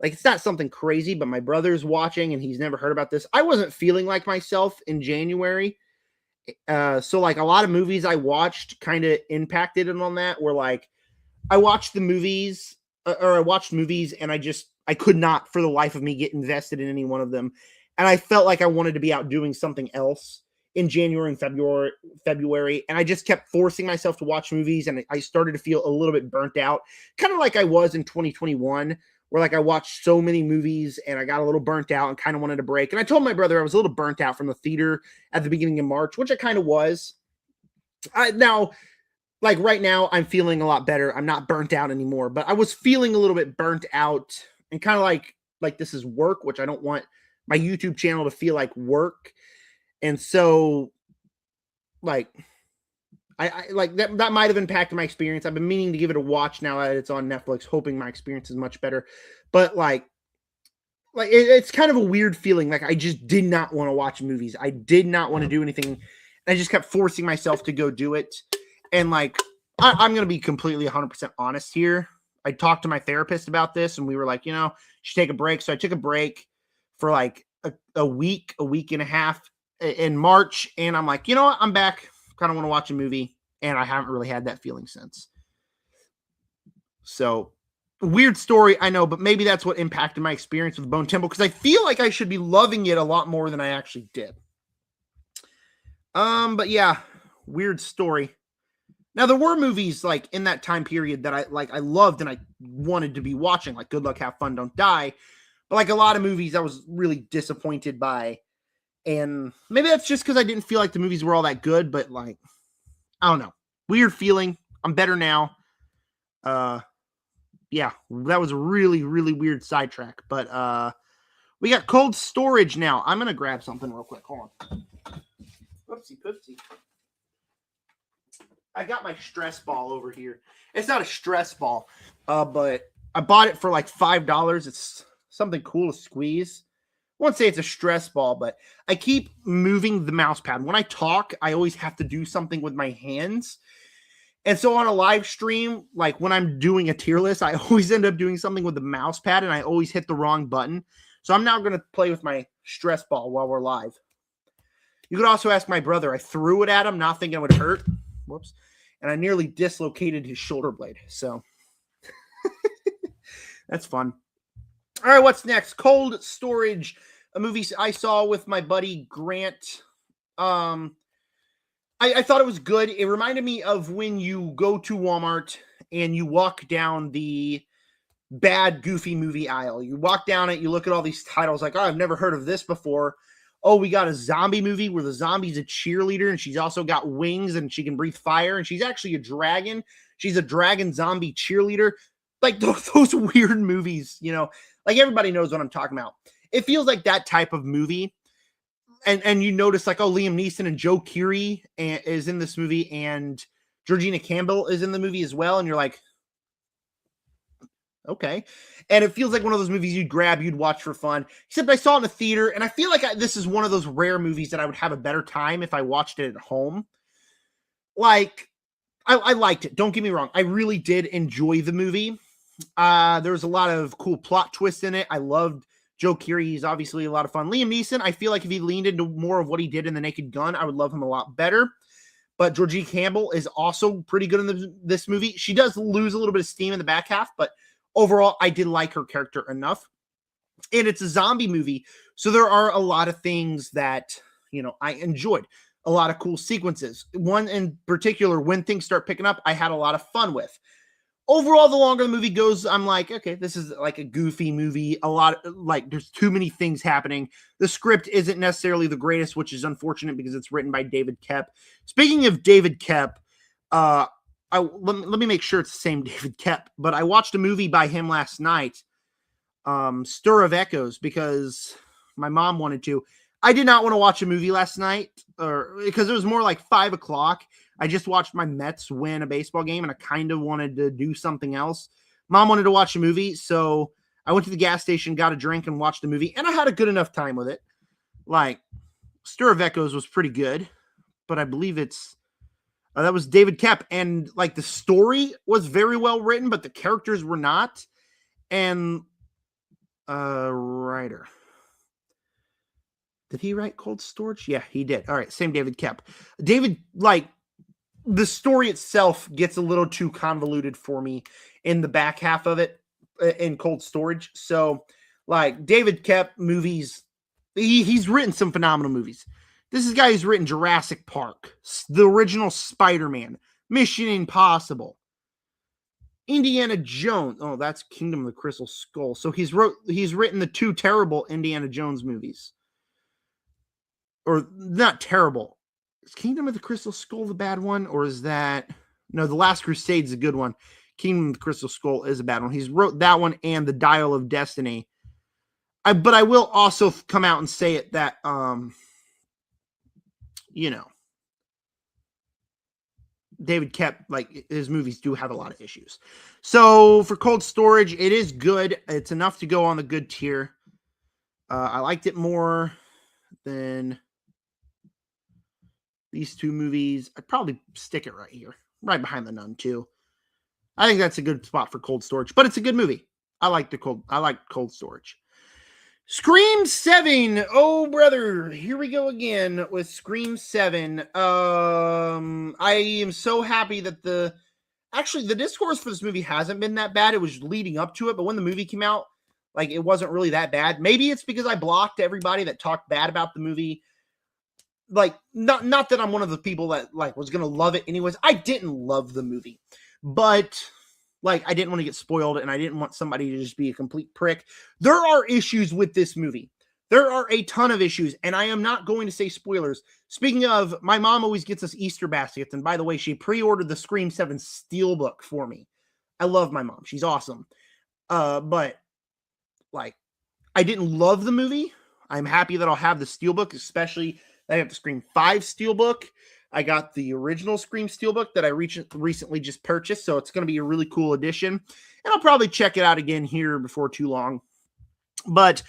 like it's not something crazy, but my brother's watching and he's never heard about this. I wasn't feeling like myself in January. So like a lot of movies I watched kind of impacted it on that, where like I watched the movies or I watched movies and I could not for the life of me get invested in any one of them. And I felt like I wanted to be out doing something else in January and February. And I just kept forcing myself to watch movies. And I started to feel a little bit burnt out, kind of like I was in 2021, where like I watched so many movies and I got a little burnt out and kind of wanted a break. And I told my brother I was a little burnt out from the theater at the beginning of March, which I kind of was. Now, like right now, I'm feeling a lot better. I'm not burnt out anymore, but I was feeling a little bit burnt out and kind of like this is work, which I don't want my YouTube channel to feel like work. And so like I like that might have impacted my experience. I've been meaning to give it a watch now that it's on Netflix, hoping my experience is much better. But like it's kind of a weird feeling. Like I just did not want to watch movies. I did not want to do anything. I just kept forcing myself to go do it. And like I'm going to be completely 100% honest here. I talked to my therapist about this and we were like, you should take a break. So I took a break for like a week and a half in March. And I'm like, you know what? I'm back. Kind of want to watch a movie. And I haven't really had that feeling since. So weird story, I know, but maybe that's what impacted my experience with Bone Temple, because I feel like I should be loving it a lot more than I actually did. But yeah, weird story. Now there were movies like in that time period that I loved and I wanted to be watching, like Good Luck, Have Fun, Don't Die. But like a lot of movies I was really disappointed by. And maybe that's just because I didn't feel like the movies were all that good, but like, I don't know. Weird feeling. I'm better now. Yeah, that was a really, really weird sidetrack. But we got Cold Storage now. I'm going to grab something real quick. Hold on. Whoopsie poopsie. I got my stress ball over here. It's not a stress ball, but I bought it for like $5. It's something cool to squeeze. I won't say it's a stress ball, but I keep moving the mouse pad. When I talk, I always have to do something with my hands. And so on a live stream, like when I'm doing a tier list, I always end up doing something with the mouse pad and I always hit the wrong button. So I'm now going to play with my stress ball while we're live. You could also ask my brother. I threw it at him, not thinking it would hurt. Whoops. And I nearly dislocated his shoulder blade. So that's fun. All right, what's next? Cold Storage, a movie I saw with my buddy Grant. I thought it was good. It reminded me of when you go to Walmart and you walk down the bad, goofy movie aisle. You walk down it, you look at all these titles like, oh, I've never heard of this before. Oh, we got a zombie movie where the zombie's a cheerleader and she's also got wings and she can breathe fire and she's actually a dragon. She's a dragon zombie cheerleader. Like those weird movies, like everybody knows what I'm talking about. It feels like that type of movie. And you notice like, oh, Liam Neeson and Joe Keery is in this movie and Georgina Campbell is in the movie as well. And you're like, okay. And it feels like one of those movies you'd watch for fun, except I saw it in a theater. And I feel like this is one of those rare movies that I would have a better time if I watched it at home. Like I liked it. Don't get me wrong. I really did enjoy the movie. There was a lot of cool plot twists in it. I loved Joe Keery. He's obviously a lot of fun. Liam Neeson, I feel like if he leaned into more of what he did in The Naked Gun, I would love him a lot better. But Georgie Campbell is also pretty good in this movie. She does lose a little bit of steam in the back half, but overall, I did like her character enough. And it's a zombie movie, so there are a lot of things that, I enjoyed. A lot of cool sequences. One in particular, when things start picking up, I had a lot of fun with. Overall, the longer the movie goes, I'm like, okay, this is like a goofy movie. A lot of, like, there's too many things happening. The script isn't necessarily the greatest, which is unfortunate because it's written by David Koepp. Speaking of David Koepp, let me make sure it's the same David Koepp, but I watched a movie by him last night, Stir of Echoes, because my mom wanted to. I did not want to watch a movie last night, because it was more like 5 o'clock. I just watched my Mets win a baseball game, and I kind of wanted to do something else. Mom wanted to watch a movie, so I went to the gas station, got a drink, and watched the movie, and I had a good enough time with it. Like, Stir of Echoes was pretty good, but I believe that was David Koepp, and like the story was very well written, but the characters were not. And writer. Did he write Cold Storage? Yeah, he did. All right, same David Koepp. David, like, the story itself gets a little too convoluted for me in the back half of it in Cold Storage. So, like, David Koepp movies, he's written some phenomenal movies. This is a guy who's written Jurassic Park, the original Spider-Man, Mission Impossible, Indiana Jones. Oh, that's Kingdom of the Crystal Skull. So he's written the 2 terrible Indiana Jones movies. Or not terrible. Is Kingdom of the Crystal Skull the bad one? Or is that... No, The Last Crusade is a good one. Kingdom of the Crystal Skull is a bad one. He's wrote that one and The Dial of Destiny. But I will also come out and say it that, David Koepp, like, his movies do have a lot of issues. So for Cold Storage, it is good. It's enough to go on the good tier. I liked it more than these 2 movies. I'd probably stick it right here, right behind The Nun 2. I think that's a good spot for Cold Storage, but it's a good movie. I like Cold Storage. Scream 7. Oh, brother. Here we go again with Scream 7. I am so happy that the discourse for this movie hasn't been that bad. It was leading up to it, but when the movie came out, like, it wasn't really that bad. Maybe it's because I blocked everybody that talked bad about the movie. Like, not that I'm one of the people that, like, was going to love it anyways. I didn't love the movie, but, like, I didn't want to get spoiled, and I didn't want somebody to just be a complete prick. There are issues with this movie. There are a ton of issues, and I am not going to say spoilers. Speaking of, my mom always gets us Easter baskets, and by the way, she pre-ordered the Scream 7 Steelbook for me. I love my mom. She's awesome. But, like, I didn't love the movie. I'm happy that I'll have the Steelbook, especially I have the Scream 5 Steelbook. I got the original Scream Steelbook that I recently just purchased, so it's going to be a really cool addition. And I'll probably check it out again here before too long. But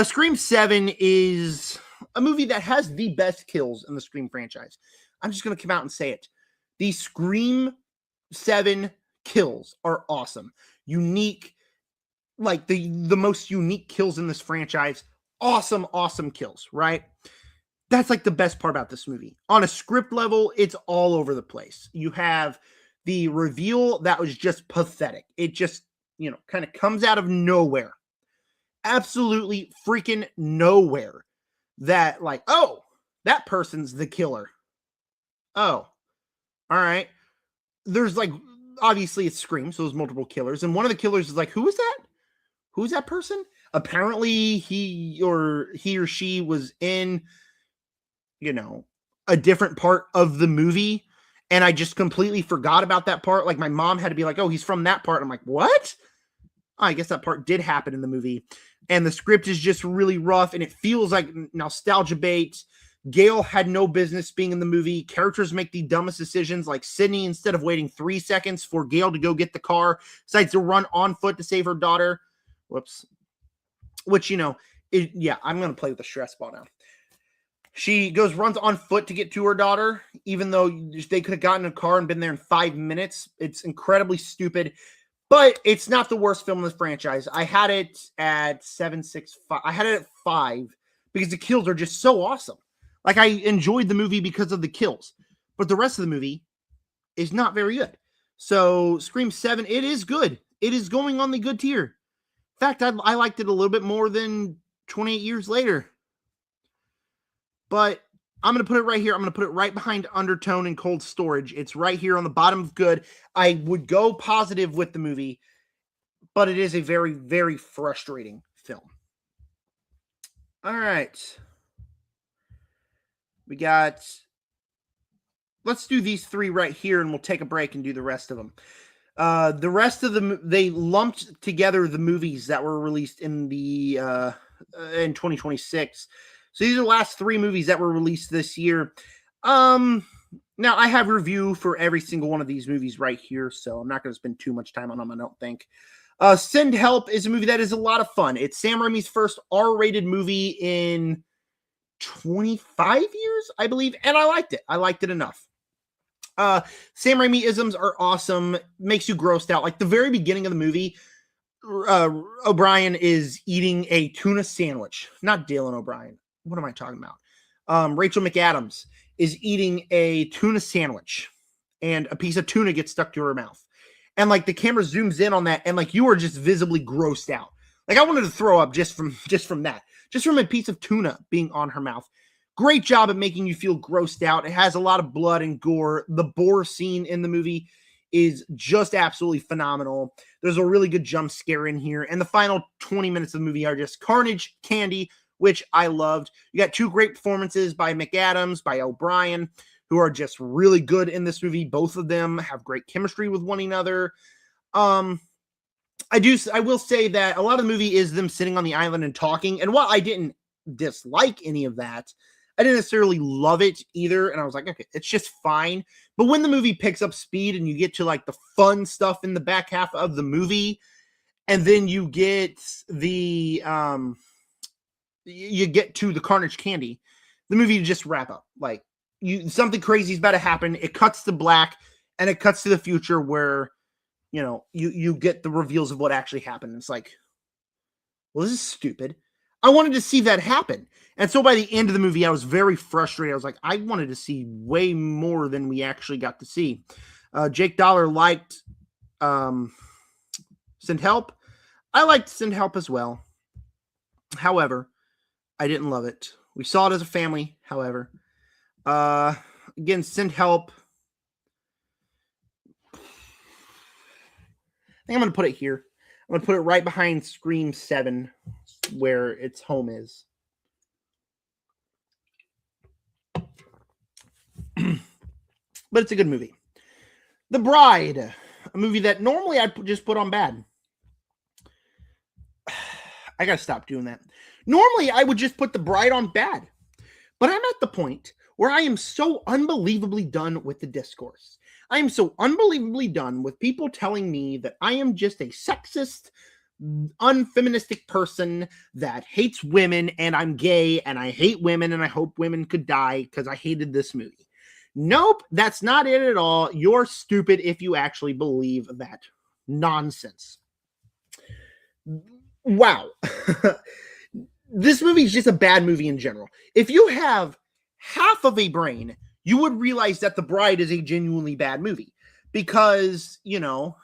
Scream 7 is a movie that has the best kills in the Scream franchise. I'm just going to come out and say it. The Scream 7 kills are awesome. Unique, like the most unique kills in this franchise. Awesome, awesome kills, right? That's like the best part about this movie. On a script level, it's all over the place. You have the reveal that was just pathetic. It just, kind of comes out of nowhere. Absolutely freaking nowhere. That, like, oh, that person's the killer. Oh, all right. There's, like, obviously it's Scream, so there's multiple killers. And one of the killers is like, who is that? Who's that person? Apparently he or she was in, a different part of the movie. And I just completely forgot about that part. Like, my mom had to be like, oh, he's from that part. I'm like, what? Oh, I guess that part did happen in the movie. And the script is just really rough. And it feels like nostalgia bait. Gale had no business being in the movie. Characters make the dumbest decisions. Like Sydney, instead of waiting 3 seconds for Gale to go get the car, decides to run on foot to save her daughter. Whoops. Which, I'm going to play with the stress ball now. She runs on foot to get to her daughter, even though they could have gotten a car and been there in 5 minutes. It's incredibly stupid. But it's not the worst film in the franchise. I had it at 7.65. I had it at 5 because the kills are just so awesome. Like, I enjoyed the movie because of the kills, but the rest of the movie is not very good. So Scream 7, it is good. It is going on the good tier. In fact, I liked it a little bit more than 28 years later. But I'm going to put it right here. I'm going to put it right behind Undertone and Cold Storage. It's right here on the bottom of good. I would go positive with the movie, but it is a very, very frustrating film. All right. We got, let's do these 3 right here and we'll take a break and do the rest of them. The rest of them, they lumped together the movies that were released in the in 2026. So these are the last 3 movies that were released this year. Now I have a review for every single one of these movies right here, so I'm not going to spend too much time on them, I don't think. Send Help is a movie that is a lot of fun. It's Sam Raimi's first R-rated movie in 25 years, I believe, and I liked it. I liked it enough. Sam Raimi isms are awesome. Makes you grossed out. Like the very beginning of the movie, O'Brien is eating a tuna sandwich. Not Dylan O'Brien. What am I talking about? Rachel McAdams is eating a tuna sandwich, and a piece of tuna gets stuck to her mouth. And like the camera zooms in on that, and like you are just visibly grossed out. Like I wanted to throw up just from that. Just from a piece of tuna being on her mouth. Great job at making you feel grossed out. It has a lot of blood and gore. The boar scene in the movie is just absolutely phenomenal. There's a really good jump scare in here. And the final 20 minutes of the movie are just carnage, candy, which I loved. You got 2 great performances by McAdams, by O'Brien, who are just really good in this movie. Both of them have great chemistry with one another. I will say that a lot of the movie is them sitting on the island and talking. And while I didn't dislike any of that, I didn't necessarily love it either. And I was like, okay, it's just fine. But when the movie picks up speed and you get to like the fun stuff in the back half of the movie, and then you get the, you get to the carnage candy, the movie just wrap up. Like something crazy is about to happen. It cuts to black and it cuts to the future where, you know, you get the reveals of what actually happened. It's like, well, this is stupid. I wanted to see that happen. And so by the end of the movie, I was very frustrated. I was like, I wanted to see way more than we actually got to see. Jake Dollar liked Send Help. I liked Send Help as well. However, I didn't love it. We saw it as a family, however. Again, Send Help. I think I'm going to put it here. I'm going to put it right behind Scream 7, where its home is. But it's a good movie. The Bride, a movie that normally I'd just put on bad. I got to stop doing that. Normally, I would just put The Bride on bad. But I'm at the point where I am so unbelievably done with the discourse. I am so unbelievably done with people telling me that I am just a sexist, unfeministic person that hates women and I'm gay and I hate women and I hope women could die because I hated this movie. Nope, that's not it at all. You're stupid if you actually believe that nonsense. Wow. This movie is just a bad movie in general. If you have half of a brain, you would realize that The Bride is a genuinely bad movie because, you know,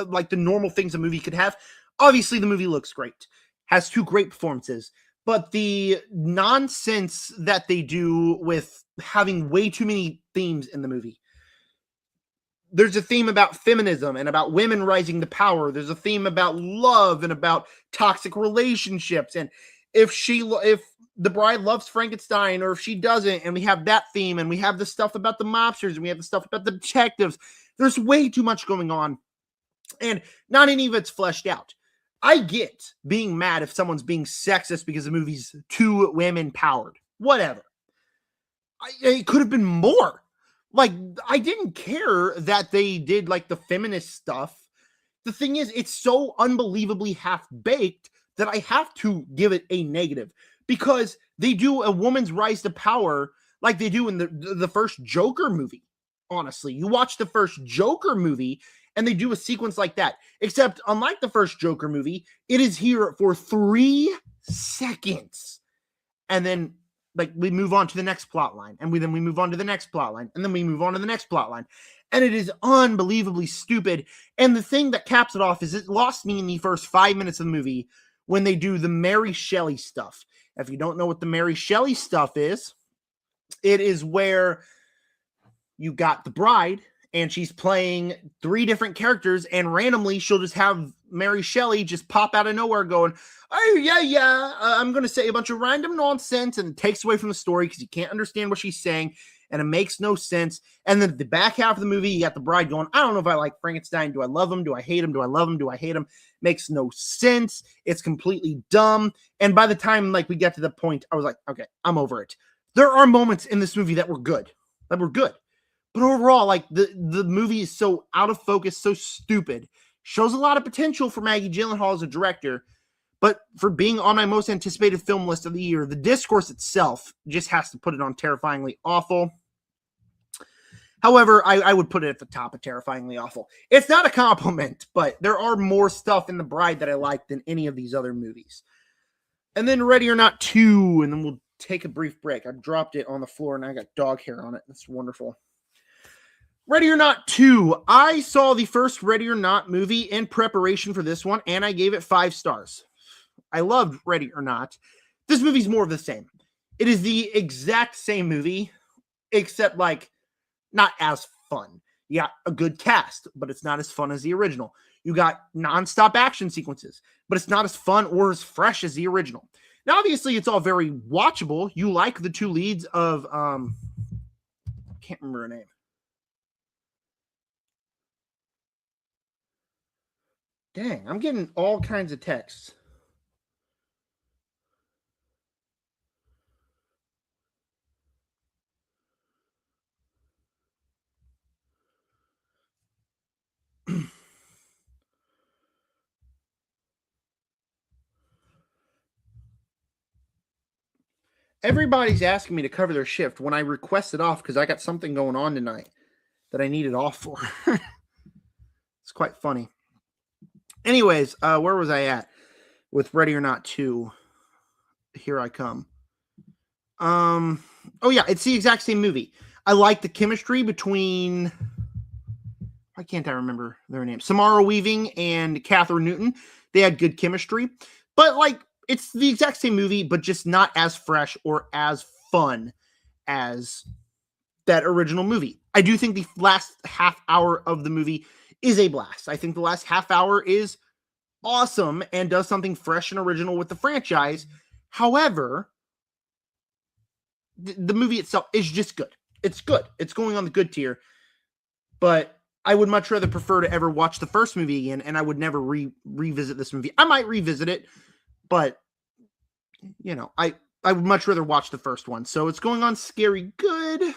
like the normal things a movie could have. Obviously, the movie looks great, has 2 great performances, but the nonsense that they do with having way too many themes in the movie. There's a theme about feminism and about women rising to power. There's a theme about love and about toxic relationships. And if the bride loves Frankenstein or if she doesn't, and we have that theme and we have the stuff about the mobsters and we have the stuff about the detectives, there's way too much going on. And not any of it's fleshed out. I get being mad if someone's being sexist because the movie's too women powered. Whatever. It could have been more. Like, I didn't care that they did like the feminist stuff. The thing is, it's so unbelievably half-baked that I have to give it a negative because they do a woman's rise to power like they do in the first Joker movie. Honestly, you watch the first Joker movie and they do a sequence like that. Except, unlike the first Joker movie, it is here for 3 seconds. And then, like, we move on to the next plot line. And then we move on to the next plot line. And then we move on to the next plot line. And it is unbelievably stupid. And the thing that caps it off is it lost me in the first 5 minutes of the movie when they do the Mary Shelley stuff. If you don't know what the Mary Shelley stuff is, it is where you got the bride and she's playing 3 different characters, and randomly she'll just have Mary Shelley just pop out of nowhere going, oh, yeah, I'm going to say a bunch of random nonsense, and it takes away from the story because you can't understand what she's saying, and it makes no sense. And then the back half of the movie, you got the bride going, I don't know if I like Frankenstein. Do I love him? Do I hate him? Do I love him? Do I hate him? Makes no sense. It's completely dumb. And by the time, like, we get to the point, I was like, okay, I'm over it. There are moments in this movie that were good. But overall, like, the movie is so out of focus, so stupid. Shows a lot of potential for Maggie Gyllenhaal as a director, but for being on my most anticipated film list of the year, the discourse itself just has to put it on Terrifyingly Awful. However, I would put it at the top of Terrifyingly Awful. It's not a compliment, but there are more stuff in The Bride that I like than any of these other movies. And then Ready or Not 2, and then we'll take a brief break. I dropped it on the floor, and I got dog hair on it. That's wonderful. Ready or Not 2. I saw the first Ready or Not movie in preparation for this one, and I gave it 5 stars. I loved Ready or Not. This movie's more of the same. It is the exact same movie, except, like, not as fun. You got a good cast, but it's not as fun as the original. You got nonstop action sequences, but it's not as fun or as fresh as the original. Now, obviously, it's all very watchable. You like the 2 leads of, I can't remember her name. Dang, I'm getting all kinds of texts. Everybody's asking me to cover their shift when I request it off because I got something going on tonight that I need it off for. It's quite funny. Anyways, where was I at with Ready or Not 2? Here I come. Oh yeah, it's the exact same movie. I like the chemistry between, why can't I remember their name? Samara Weaving and Catherine Newton. They had good chemistry, but like, it's the exact same movie, but just not as fresh or as fun as that original movie. I do think the last half hour of the movie is a blast. I think the last half hour is awesome and does something fresh and original with the franchise. However, the movie itself is just good. It's good. It's going on the good tier, but I would much rather prefer to ever watch the first movie again, and I would never revisit this movie. I might revisit it, but, you know, I would much rather watch the first one. So it's going on scary good.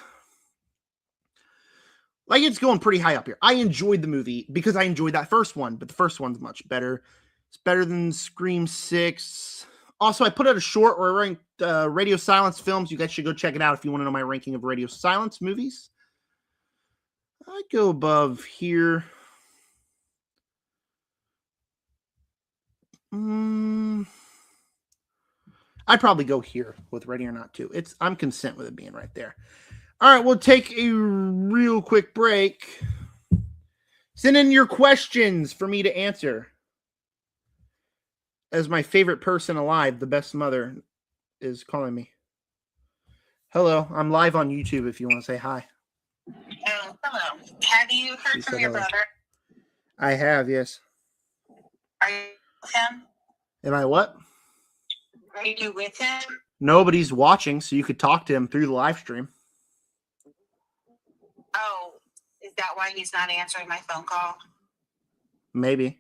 Like, it's going pretty high up here. I enjoyed the movie because I enjoyed that first one, but the first one's much better. It's better than Scream 6. Also, I put out a short where I ranked Radio Silence films. You guys should go check it out if you want to know my ranking of Radio Silence movies. I go above here. I'd probably go here with Ready or Not 2. I'm content with it being right there. All right, we'll take a real quick break. Send in your questions for me to answer. As my favorite person alive, the best mother, is calling me. Hello, I'm live on YouTube if you want to say hi. Oh, hello. Have you heard from your brother? I have, yes. Are you with him? Am I what? Are you with him? Nobody's watching, so you could talk to him through the live stream. Oh, is that why he's not answering my phone call? Maybe.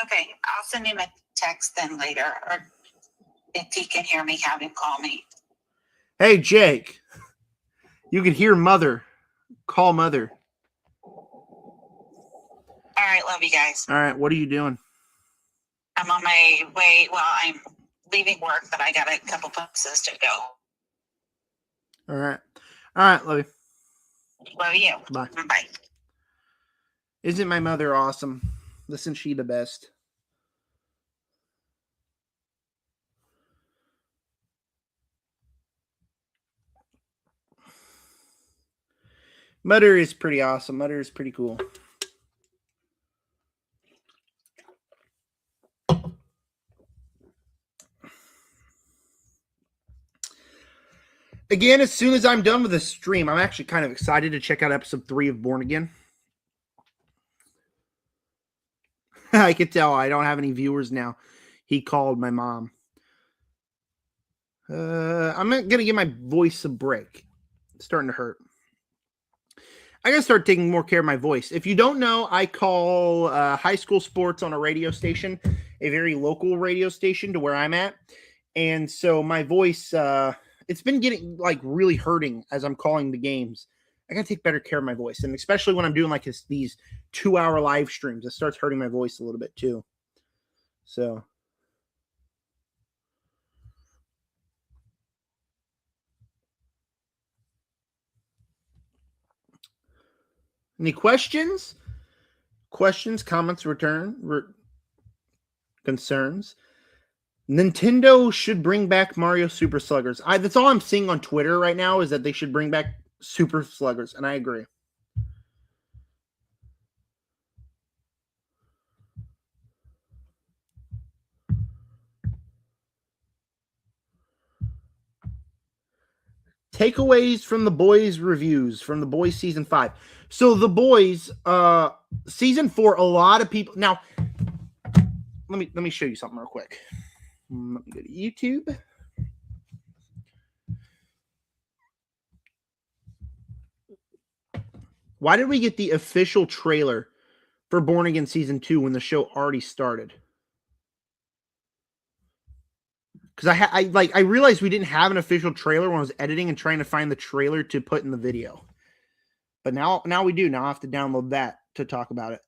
Okay, I'll send him a text then later, or if he can hear me, have him call me. Hey, Jake. You can hear Mother. Call Mother. All right, love you guys. All right, what are you doing? I'm on my way. Well, I'm leaving work, but I got a couple places to go. All right. All right, love you. Love you. Bye. Bye. Isn't my mother awesome? Isn't she the best? Mother is pretty awesome. Mother is pretty cool. Again, as soon as I'm done with this stream, I'm actually kind of excited to check out episode 3 of Born Again. I could tell I don't have any viewers now. He called my mom. I'm going to give my voice a break. It's starting to hurt. I got to start taking more care of my voice. If you don't know, I call high school sports on a radio station, a very local radio station to where I'm at. And so my voice, it's been getting like really hurting as I'm calling the games. I got to take better care of my voice. And especially when I'm doing like these 2-hour live streams, it starts hurting my voice a little bit too. So. Any questions? Questions, comments, concerns? Nintendo should bring back Mario Super Sluggers. That's all I'm seeing on Twitter right now is that they should bring back Super Sluggers, and I agree. Takeaways from The Boys reviews from The Boys season 5. So The Boys season 4, a lot of people. Now, let me show you something real quick. Let me go to YouTube. Why did we get the official trailer for Born Again season 2 when the show already started? Because I realized we didn't have an official trailer when I was editing and trying to find the trailer to put in the video. But now we do. Now I have to download that to talk about it.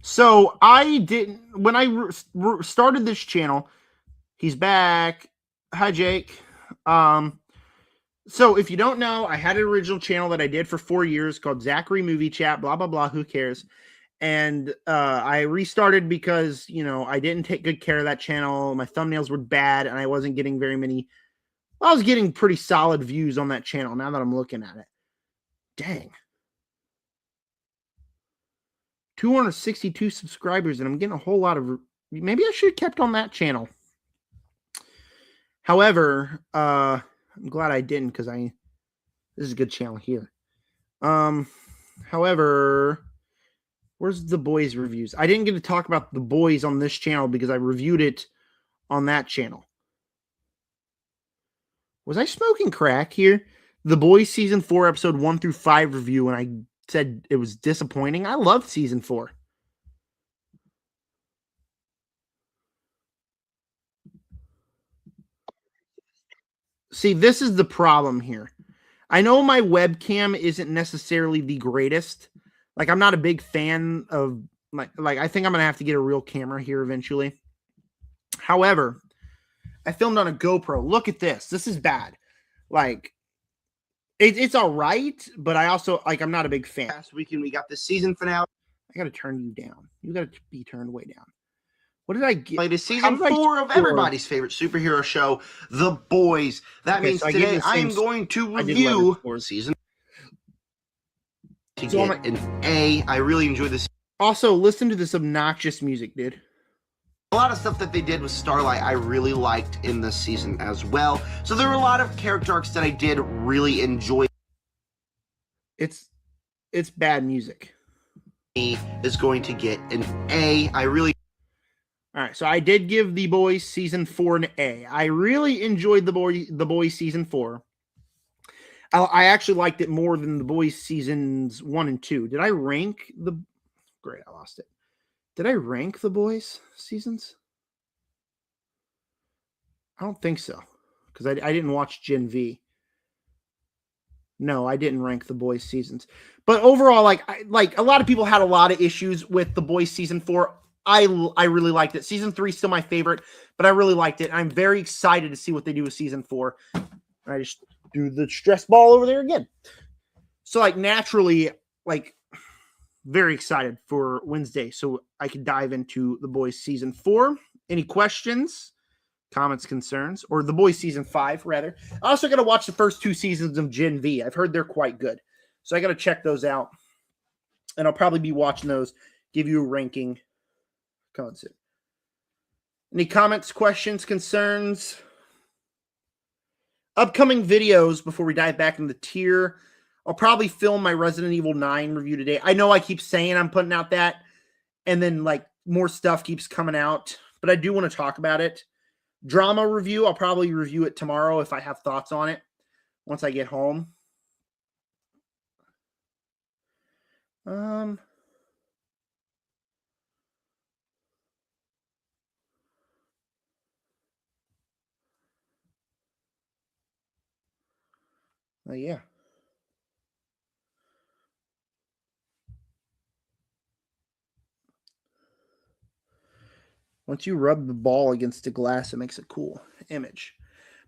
So I didn't, when I started this channel, he's back. Hi, Jake. So if you don't know, I had an original channel that I did for 4 years called Zachary Movie Chat, blah, blah, blah. Who cares? And I restarted because, I didn't take good care of that channel. My thumbnails were bad and I wasn't getting very many. I was getting pretty solid views on that channel now that I'm looking at it. Dang. 262 subscribers, and I'm getting a whole lot of. Maybe I should have kept on that channel. However, I'm glad I didn't because this is a good channel here. However, where's The Boys reviews? I didn't get to talk about The Boys on this channel because I reviewed it on that channel. Was I smoking crack here? The Boys season 4 episode 1 through 5 review, and I said it was disappointing. I loved season 4. See, this is the problem here. I know my webcam isn't necessarily the greatest. Like, I'm not a big fan of like I think I'm gonna have to get a real camera here eventually. However, I filmed on a GoPro. Look at this. This is bad. Like, it's all right, but I also I'm not a big fan. Last weekend we got the season finale. I gotta turn you down. You gotta be turned way down. What did I get? Like season 4 of everybody's favorite superhero show, The Boys. That means today I am going to review season to get an A. I really enjoyed this. Also, listen to this obnoxious music, dude. A lot of stuff that they did with Starlight I really liked in this season as well. So there were a lot of character arcs that I did really enjoy. It's bad music. Is going to get an A. I really. All right, so I did give The Boys season 4 an A. I really enjoyed The Boys season 4. I actually liked it more than The Boys seasons 1 and 2. Did I rank the? Great, I lost it. Did I rank The Boys seasons? I don't think so, because I didn't watch Gen V. No, I didn't rank The Boys seasons. But overall, like a lot of people had a lot of issues with The Boys season 4. I really liked it. Season 3 is still my favorite, but I really liked it. I'm very excited to see what they do with season 4. I just do the stress ball over there again. So like naturally, like very excited for Wednesday so I can dive into The Boys season 4. Any questions, comments, concerns, or The Boys season 5 rather? I also got to watch the first 2 seasons of Gen V. I've heard they're quite good. So I got to check those out. And I'll probably be watching those, give you a ranking. Concept. Any comments, questions, concerns? Upcoming videos before we dive back into the tier. I'll probably film my Resident Evil 9 review today. I know I keep saying I'm putting out that, and then like more stuff keeps coming out, but I do want to talk about it. Drama review, I'll probably review it tomorrow if I have thoughts on it once I get home. Yeah. Once you rub the ball against the glass, it makes a cool image.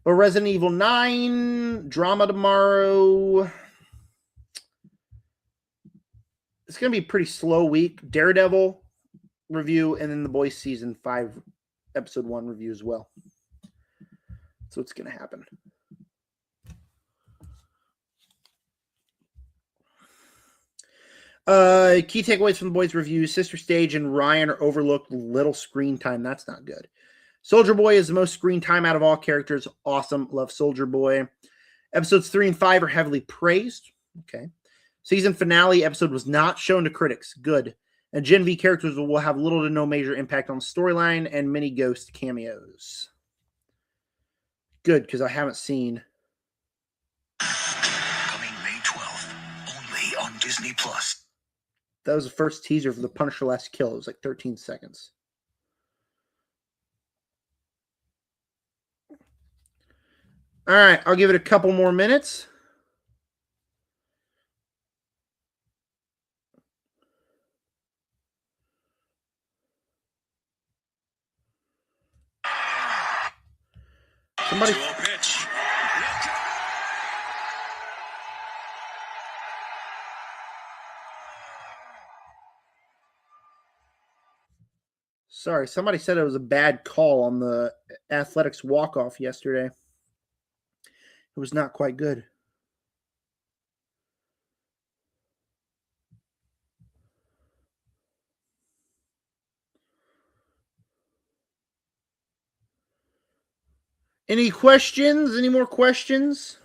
But Resident Evil 9, drama tomorrow. It's going to be a pretty slow week. Daredevil review, and then The Boys season 5, episode 1 review as well. So it's going to happen. Key takeaways from The Boys review. Sister Stage and Ryan are overlooked. Little screen time. That's not good. Soldier Boy is the most screen time out of all characters. Awesome. Love Soldier Boy. Episodes 3 and 5 are heavily praised. Okay. Season finale episode was not shown to critics. Good. And Gen V characters will have little to no major impact on the storyline and many ghost cameos. Good, because I haven't seen. Coming May 12th, only on Disney+. That was the first teaser for The Punisher Last Kill. It was like 13 seconds. All right, I'll give it a couple more minutes. Somebody. Sorry, somebody said it was a bad call on the Athletics walk-off yesterday. It was not quite good. Any questions? Any more questions?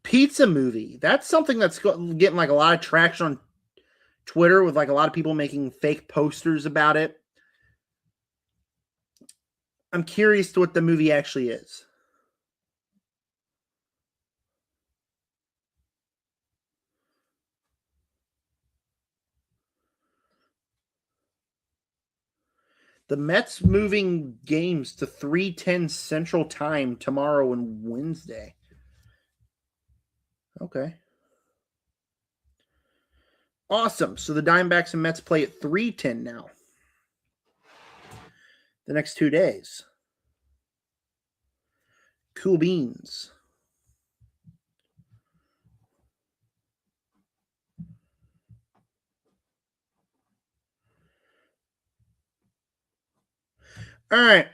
Pizza movie. That's something that's getting like a lot of traction on Twitter with like a lot of people making fake posters about it. I'm curious to what the movie actually is. The Mets moving games to 3:10 Central Time tomorrow and Wednesday. Okay. Awesome. So the Diamondbacks and Mets play at 3:10 now. The next 2 days. Cool beans. All right.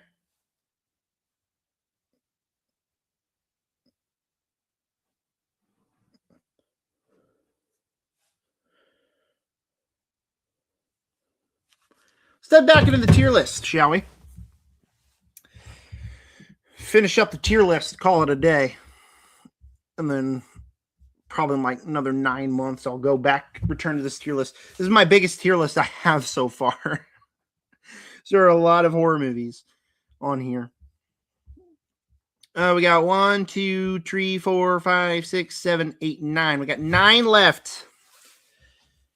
Step back into the tier list, shall we? Finish up the tier list, call it a day. And then probably in like another 9 months, I'll go back, return to this tier list. This is my biggest tier list I have so far. So there are a lot of horror movies on here. We got 1, 2, 3, 4, 5, 6, 7, 8, 9. We got 9 left.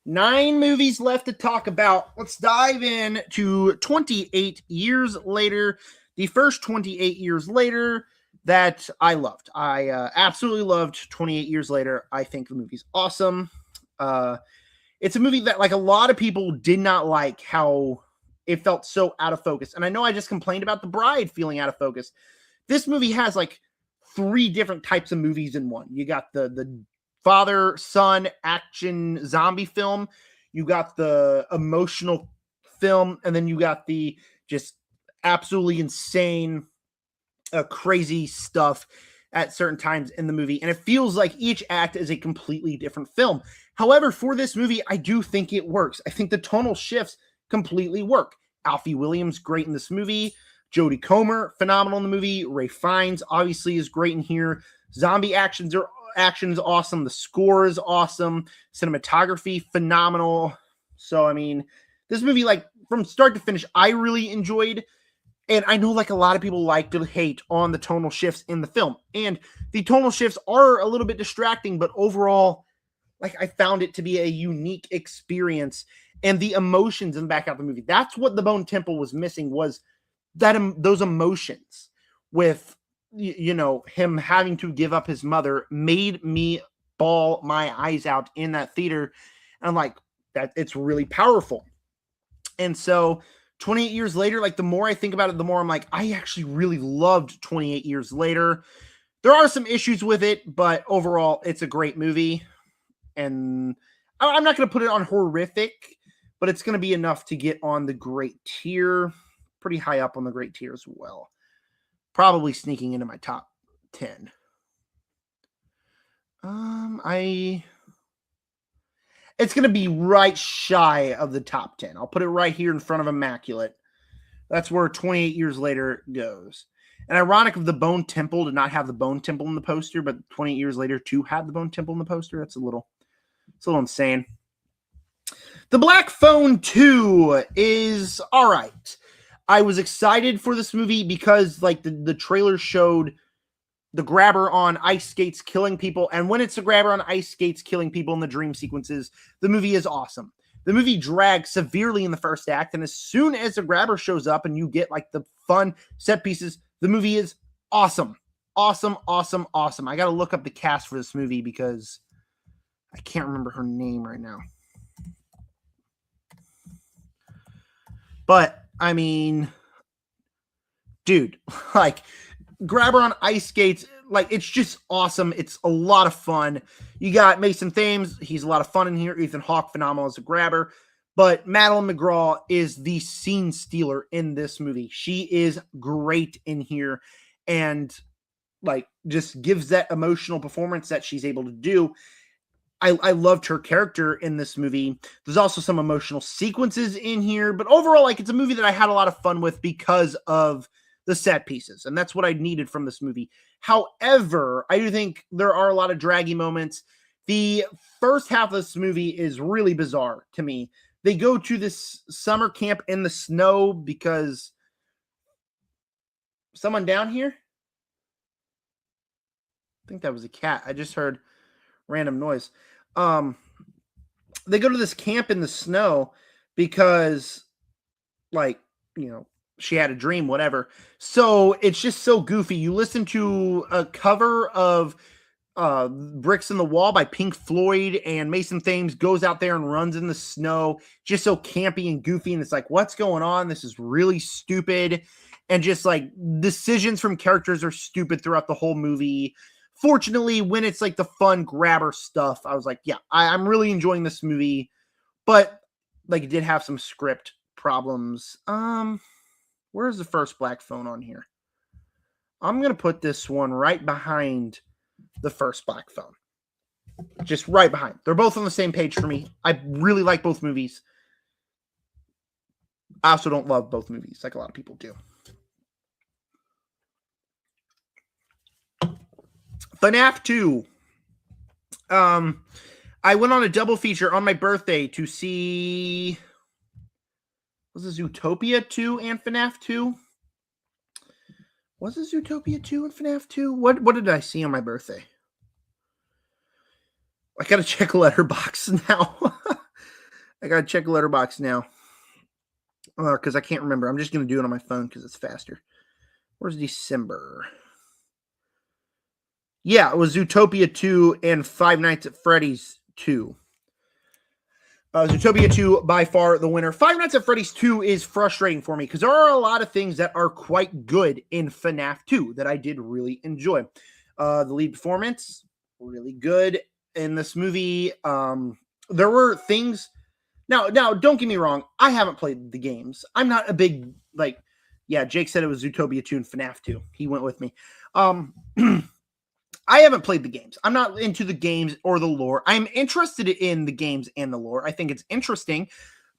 9 movies left to talk about. Let's dive in to 28 years later. The first 28 years later that I loved. I absolutely loved 28 years later. I think the movie's awesome. It's a movie that like a lot of people did not like how it felt so out of focus. And I know I just complained about The Bride feeling out of focus. This movie has like 3 different types of movies in one. You got the father-son action zombie film. You got the emotional film. And then you got the just absolutely insane, crazy stuff at certain times in the movie. And it feels like each act is a completely different film. However, for this movie, I do think it works. I think the tonal shifts completely work. Alfie Williams, great in this movie. Jodie Comer, phenomenal in the movie. Ray Fiennes, obviously, is great in here. Zombie action is awesome. The score is awesome. Cinematography, phenomenal. So, I mean, this movie, like, from start to finish, I really enjoyed. And I know, like, a lot of people like to hate on the tonal shifts in the film. And the tonal shifts are a little bit distracting, but overall, like, I found it to be a unique experience. And the emotions in the back of the movie, that's what The Bone Temple was missing, was that those emotions with, you know, him having to give up his mother made me bawl my eyes out in that theater. And I'm like, that it's really powerful. And so 28 years later, like the more I think about it, the more I'm like, I actually really loved 28 years later. There are some issues with it, but overall it's a great movie. And I'm not going to put it on horrific, but it's going to be enough to get on the great tier. Pretty high up on the great tier as well. Probably sneaking into my top 10. It's going to be right shy of the top 10. I'll put it right here in front of Immaculate. That's where 28 years later goes. And ironic of The Bone Temple to not have the Bone Temple in the poster, but 28 years later to have the Bone Temple in the poster. It's a little insane. The Black Phone 2 is all right. I was excited for this movie because like the trailer showed the grabber on ice skates killing people. And when it's a grabber on ice skates killing people in the dream sequences, the movie is awesome. The movie drags severely in the first act. And as soon as the grabber shows up and you get like the fun set pieces, the movie is awesome. Awesome, awesome, awesome. I got to look up the cast for this movie because I can't remember her name right now. But I mean, dude, like grabber on ice skates, like it's just awesome. It's a lot of fun. You got Mason Thames. He's a lot of fun in here. Ethan Hawke, phenomenal as a grabber. But Madeline McGraw is the scene stealer in this movie. She is great in here and like just gives that emotional performance that she's able to do. I loved her character in this movie. There's also some emotional sequences in here, but overall, like it's a movie that I had a lot of fun with because of the set pieces, and that's what I needed from this movie. However, I do think there are a lot of draggy moments. The first half of this movie is really bizarre to me. They go to this summer camp in the snow because someone down here? I think that was a cat. I just heard random noise. They go to this camp in the snow because like, you know, she had a dream, whatever. So it's just so goofy. You listen to a cover of Bricks in the Wall by Pink Floyd, and Mason Thames goes out there and runs in the snow, just so campy and goofy. And it's like, what's going on? This is really stupid. And just like decisions from characters are stupid throughout the whole movie. Fortunately, when it's like the fun grabber stuff, I was like, yeah, I'm really enjoying this movie. But like it did have some script problems. Where's the first Black Phone on here? I'm going to put this one right behind the first Black Phone. Just right behind. They're both on the same page for me. I really like both movies. I also don't love both movies like a lot of people do. FNAF 2. I went on a double feature on my birthday to see... Was this Zootopia 2 and FNAF 2? Was it Zootopia 2 and FNAF 2? What did I see on my birthday? I gotta check Letterboxd now. I gotta check Letterboxd now. Because I can't remember. I'm just gonna do it on my phone because it's faster. Where's December? Yeah, it was Zootopia 2 and Five Nights at Freddy's 2. Zootopia 2, by far the winner. Five Nights at Freddy's 2 is frustrating for me because there are a lot of things that are quite good in FNAF 2 that I did really enjoy. The lead performance, really good in this movie. There were things... Now, don't get me wrong. I haven't played the games. I'm not a big, yeah, Jake said it was Zootopia 2 and FNAF 2. He went with me. I haven't played the games. I'm not into the games or the lore. I'm interested in the games and the lore. I think it's interesting,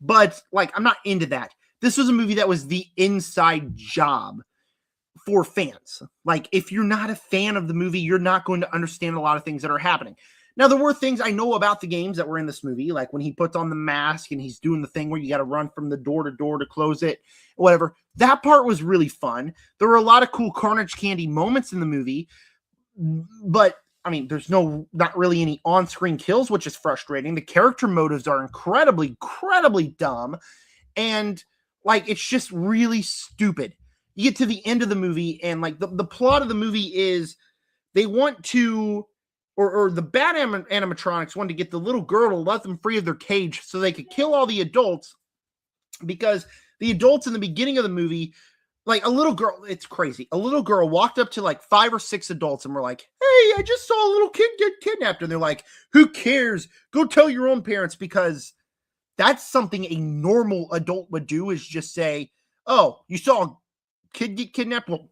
but I'm not into that. This was a movie that was the inside job for fans. If you're not a fan of the movie, you're not going to understand a lot of things that are happening. Now, there were things I know about the games that were in this movie, like when he puts on the mask and he's doing the thing where you got to run from the door to close it, whatever. That part was really fun. There were a lot of cool Carnage Candy moments in the movie. But I mean, there's not really any on-screen kills, which is frustrating. The character motives are incredibly dumb, and it's just really stupid. You get to the end of the movie, and the plot of the movie is they want to, or the bad animatronics want to get the little girl to let them free of their cage so they could kill all the adults, because the adults in the beginning of the movie. A little girl, it's crazy. A little girl walked up to 5 or 6 adults and were like, "Hey, I just saw a little kid get kidnapped." And they're like, "Who cares? Go tell your own parents," because that's something a normal adult would do, is just say, "Oh, you saw a kid get kidnapped? Well,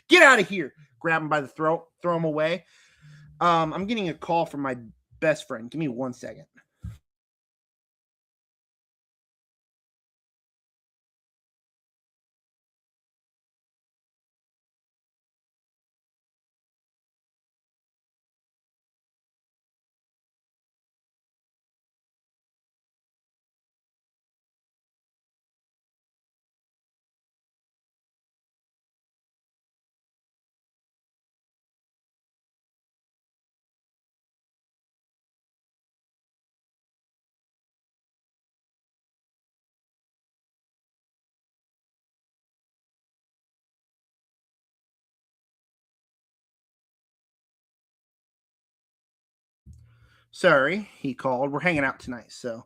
get out of here." Grab him by the throat, throw him away. I'm getting a call from my best friend. Give me 1 second. Sorry, he called. We're hanging out tonight, so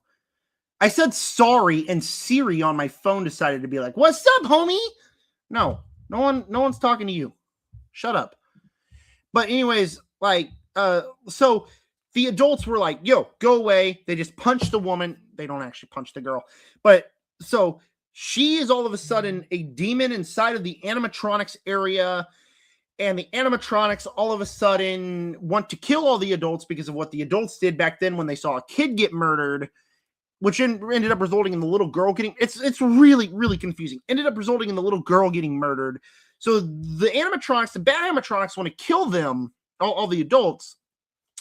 I said sorry, and Siri on my phone decided to be like, "What's up, homie?" No one's talking to you. Shut up. But anyways, so the adults were like, "Yo, go away." They just punched the woman. They don't actually punch the girl. But so she is all of a sudden a demon inside of the animatronics area. And the animatronics all of a sudden want to kill all the adults because of what the adults did back then when they saw a kid get murdered, which ended up resulting in the little girl getting... It's really, really confusing. Ended up resulting in the little girl getting murdered. So the animatronics, the bad animatronics, want to kill them, all the adults.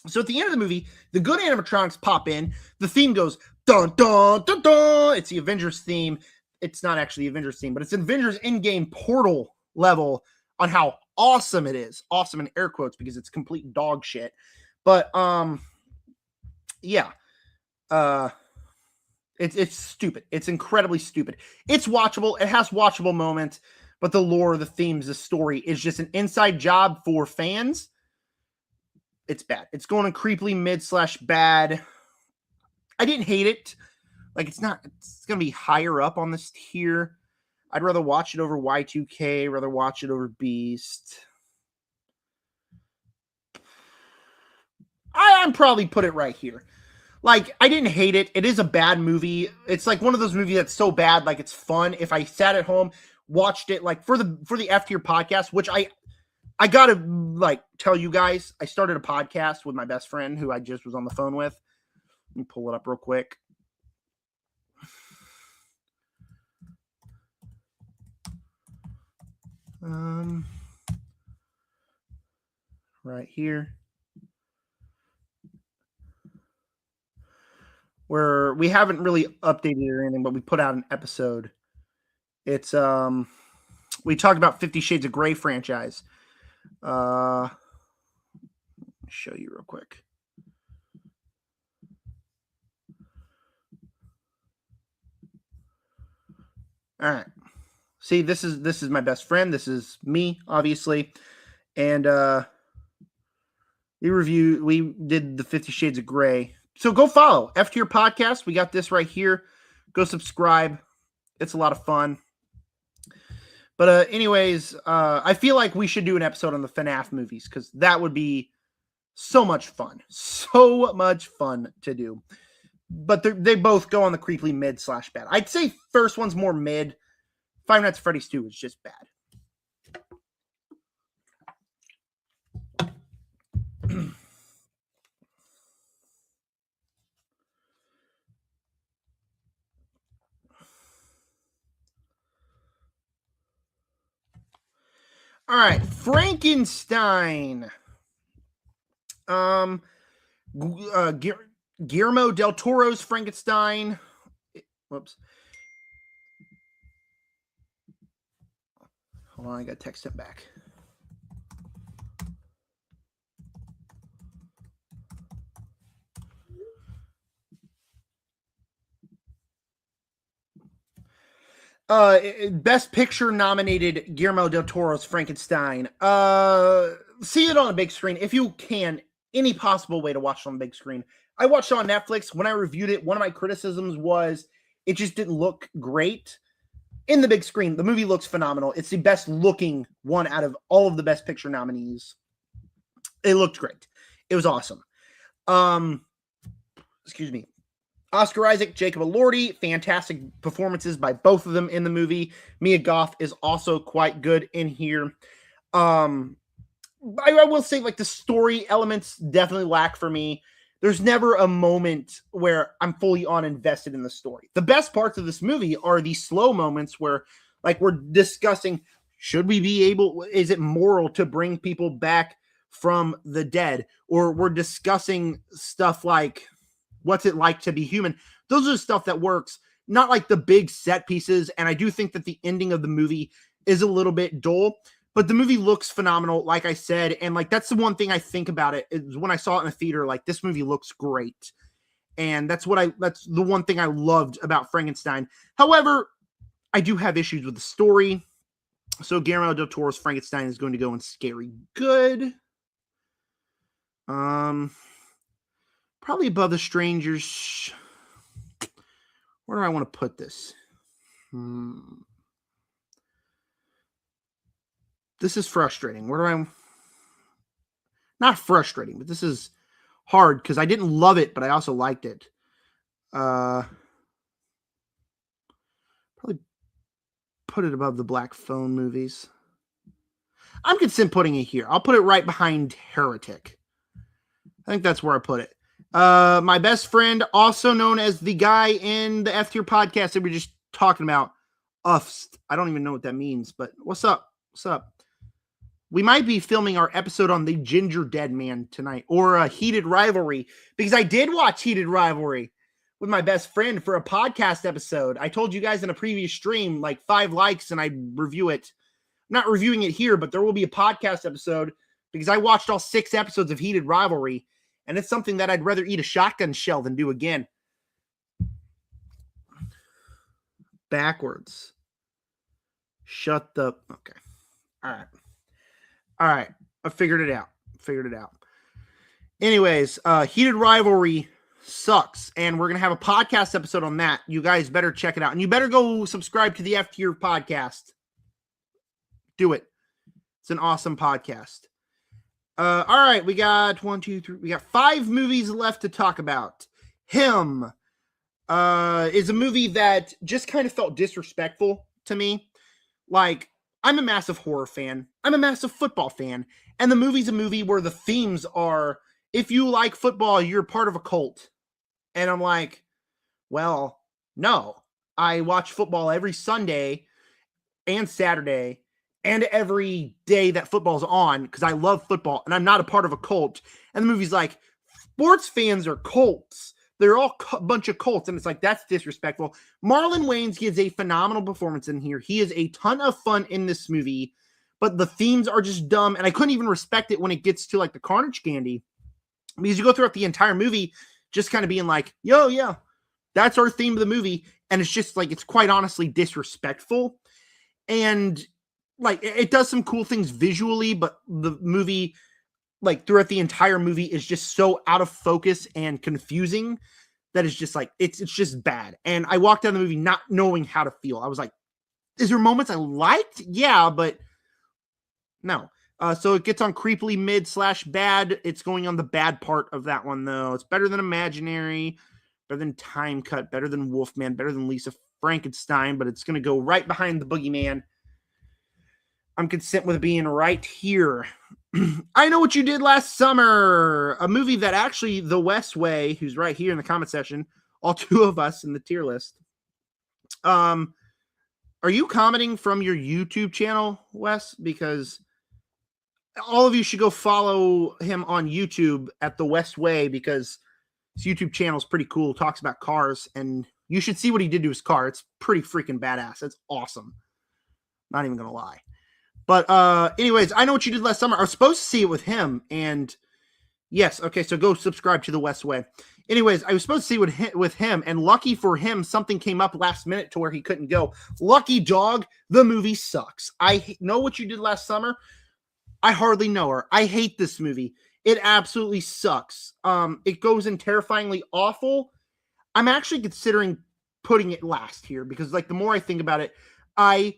So at the end of the movie, the good animatronics pop in. The theme goes, dun, dun, dun, dun. It's the Avengers theme. It's not actually the Avengers theme, but it's Avengers Endgame Portal level on how awesome it is. Awesome in air quotes because it's complete dog shit. But yeah. It's stupid. It's incredibly stupid. It's watchable. It has watchable moments, but the lore, the themes, the story is just an inside job for fans. It's bad. It's going to creepily mid/bad. I didn't hate it. It's going to be higher up on this tier. I'd rather watch it over Y2K, rather watch it over Beast. I'm probably put it right here. I didn't hate it. It is a bad movie. It's one of those movies that's so bad, it's fun. If I sat at home, watched it, for the F Tier podcast, which I gotta tell you guys, I started a podcast with my best friend who I just was on the phone with. Let me pull it up real quick. Right here. Where we haven't really updated or anything, but we put out an episode. It's we talked about 50 Shades of Grey franchise. Let me show you real quick. All right. See, this is my best friend. This is me, obviously. And we did the 50 Shades of Grey. So go follow F Tier Podcast. We got this right here. Go subscribe. It's a lot of fun. But anyways, I feel like we should do an episode on the FNAF movies because that would be so much fun. So much fun to do. But they both go on the creepily mid/bad. I'd say first one's more mid. Five Nights at Freddy's 2 is just bad. All right, Frankenstein. Guillermo del Toro's Frankenstein. Whoops. Hold on, I got to text him back. Best Picture nominated Guillermo del Toro's Frankenstein. See it on a big screen if you can. Any possible way to watch it on the big screen. I watched it on Netflix. When I reviewed it, one of my criticisms was it just didn't look great in the big screen. The movie looks phenomenal. It's the best looking one out of all of the Best Picture nominees. It looked great. It was awesome. Excuse me. Oscar Isaac, Jacob Elordi, fantastic performances by both of them in the movie. Mia Goth is also quite good in here. I will say, like, the story elements definitely lack for me. There's never a moment where I'm fully on invested in the story. The best parts of this movie are the slow moments where, like, we're discussing, is it moral to bring people back from the dead? Or we're discussing stuff like, what's it like to be human? Those are the stuff that works, not like the big set pieces. And I do think that the ending of the movie is a little bit dull, but the movie looks phenomenal, like I said. And like, that's the one thing I think about it is when I saw it in the theater, like, this movie looks great. And that's the one thing I loved about Frankenstein. However, I do have issues with the story. So Guillermo del Toro's Frankenstein is going to go in Scary Good. Probably above The Strangers. Where do I want to put this? This is frustrating. Not frustrating, but this is hard because I didn't love it, but I also liked it. Probably put it above the Black Phone movies. I'm considering putting it here. I'll put it right behind Heretic. I think that's where I put it. My best friend, also known as the guy in the F Tier Podcast that we were just talking about, Ufst. I don't even know what that means, but what's up? What's up? We might be filming our episode on the Ginger Dead Man tonight, or a Heated Rivalry, because I did watch Heated Rivalry with my best friend for a podcast episode. I told you guys in a previous stream, like 5 likes, and I review it. I'm not reviewing it here, but there will be a podcast episode because I watched all 6 episodes of Heated Rivalry, and it's something that I'd rather eat a shotgun shell than do again. Backwards. Shut the... Okay. All right. I figured it out. Anyways, Heated Rivalry sucks, and we're going to have a podcast episode on that. You guys better check it out, and you better go subscribe to the F Tier Podcast. Do it. It's an awesome podcast. All right, we got 1, 2, 3. We got 5 movies left to talk about. Him is a movie that just kind of felt disrespectful to me. Like, I'm a massive horror fan. I'm a massive football fan. And the movie's a movie where the themes are, if you like football, you're part of a cult. And I'm like, well, no. I watch football every Sunday and Saturday and every day that football's on because I love football and I'm not a part of a cult. And the movie's like, sports fans are cults. they're all a bunch of cults, and it's like, that's disrespectful. Marlon Wayans gives a phenomenal performance in here. He is a ton of fun in this movie, but the themes are just dumb, and I couldn't even respect it when it gets to like the Carnage Candy, because you go throughout the entire movie just kind of being like, yo, yeah, that's our theme of the movie, and it's just like, it's quite honestly disrespectful. And like, it does some cool things visually, but the movie, like throughout the entire movie, is just so out of focus and confusing that it's just like, it's just bad. And I walked out of the movie not knowing how to feel. I was like, is there moments I liked? Yeah, but no. So it gets on creepily mid/bad. It's going on the bad part of that one, though. It's better than Imaginary, better than Time Cut, better than Wolfman, better than Lisa Frankenstein, but it's going to go right behind the Boogeyman. I'm content with being right here. I Know What You Did Last Summer, a movie that actually The West Way, who's right here in the comment section, all two of us in the tier list. Are you commenting from your YouTube channel, Wes? Because all of you should go follow him on YouTube at The West Way, because his YouTube channel is pretty cool. Talks about cars, and you should see what he did to his car. It's pretty freaking badass. It's awesome. Not even gonna lie. But anyways, I Know What You Did Last Summer. I was supposed to see it with him, and yes, okay, so go subscribe to The West Way. Anyways, I was supposed to see it with him, and lucky for him, something came up last minute to where he couldn't go. Lucky dog, the movie sucks. I Know What You Did Last Summer. I hardly know her. I hate this movie. It absolutely sucks. It goes in terrifyingly awful. I'm actually considering putting it last here, because like the more I think about it, I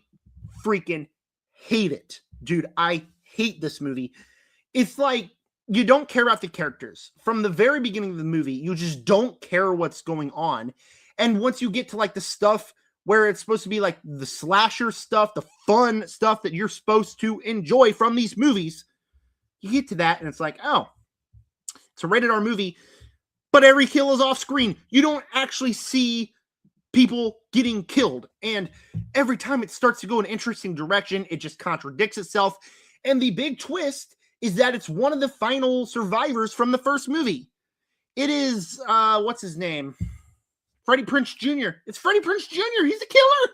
freaking hate it. Dude, I hate this movie. It's like, you don't care about the characters. From the very beginning of the movie, you just don't care what's going on. And once you get to like the stuff where it's supposed to be like the slasher stuff, the fun stuff that you're supposed to enjoy from these movies, you get to that and it's like, oh, it's a rated R movie, but every kill is off screen. You don't actually see people getting killed. And every time it starts to go in an interesting direction, it just contradicts itself. And the big twist is that it's one of the final survivors from the first movie. It is, what's his name? Freddie Prinze Jr. It's Freddie Prinze Jr. He's a killer.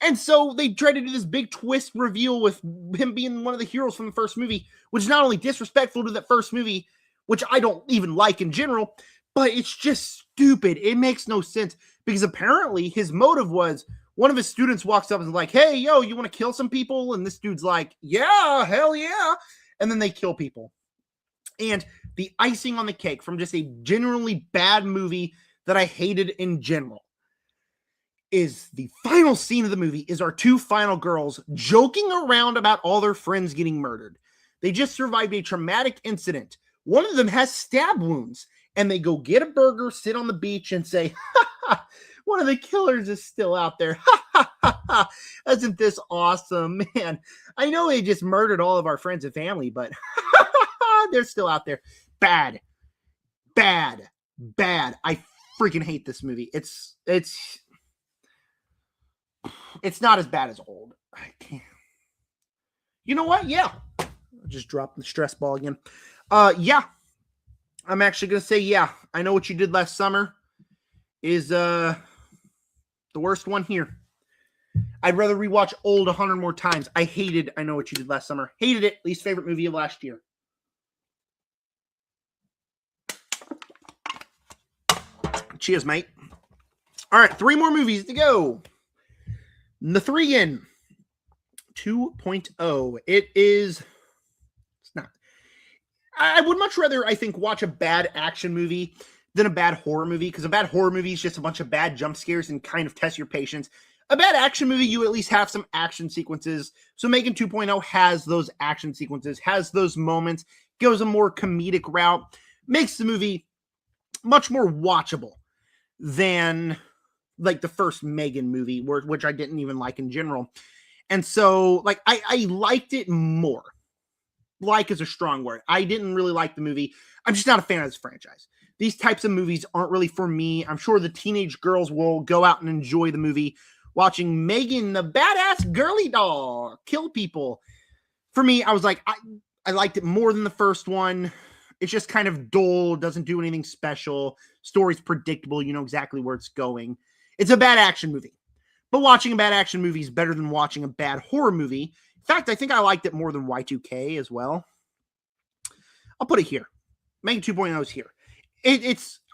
And so they tried to do this big twist reveal with him being one of the heroes from the first movie, which is not only disrespectful to that first movie, which I don't even like in general, but it's just stupid. It makes no sense, because apparently his motive was, one of his students walks up and is like, hey, yo, you want to kill some people? And this dude's like, yeah, hell yeah. And then they kill people. And the icing on the cake from just a generally bad movie that I hated in general is the final scene of the movie is our two final girls joking around about all their friends getting murdered. They just survived a traumatic incident. One of them has stab wounds, and they go get a burger, sit on the beach, and say, ha ha, one of the killers is still out there. Ha ha ha ha. Isn't this awesome, man? I know they just murdered all of our friends and family, but they're still out there. Bad. Bad. Bad. I freaking hate this movie. It's not as bad as old. I can't. You know what? Yeah. I'll just drop the stress ball again. Yeah. I'm actually going to say, yeah, I Know What You Did Last Summer is the worst one here. I'd rather rewatch Old 100 more times. I hated I Know What You Did Last Summer. Hated it. Least favorite movie of last year. Cheers, mate. All right, 3 more movies to go. The 3 2.0. It is... It's not... I would much rather, I think, watch a bad action movie than a bad horror movie, because a bad horror movie is just a bunch of bad jump scares and kind of test your patience. A bad action movie, you at least have some action sequences. So Megan 2.0 has those action sequences, has those moments, goes a more comedic route, makes the movie much more watchable than like the first Megan movie, which I didn't even like in general. And so like I liked it more. Like is a strong word. I didn't really like the movie. I'm just not a fan of this franchise. These types of movies aren't really for me. I'm sure the teenage girls will go out and enjoy the movie watching Megan, the badass girly doll, kill people. For me, I was like, I liked it more than the first one. It's just kind of dull, doesn't do anything special. Story's predictable. You know exactly where it's going. It's a bad action movie. But watching a bad action movie is better than watching a bad horror movie. In fact, I think I liked it more than Y2K as well. I'll put it here. Megan 2.0 is here.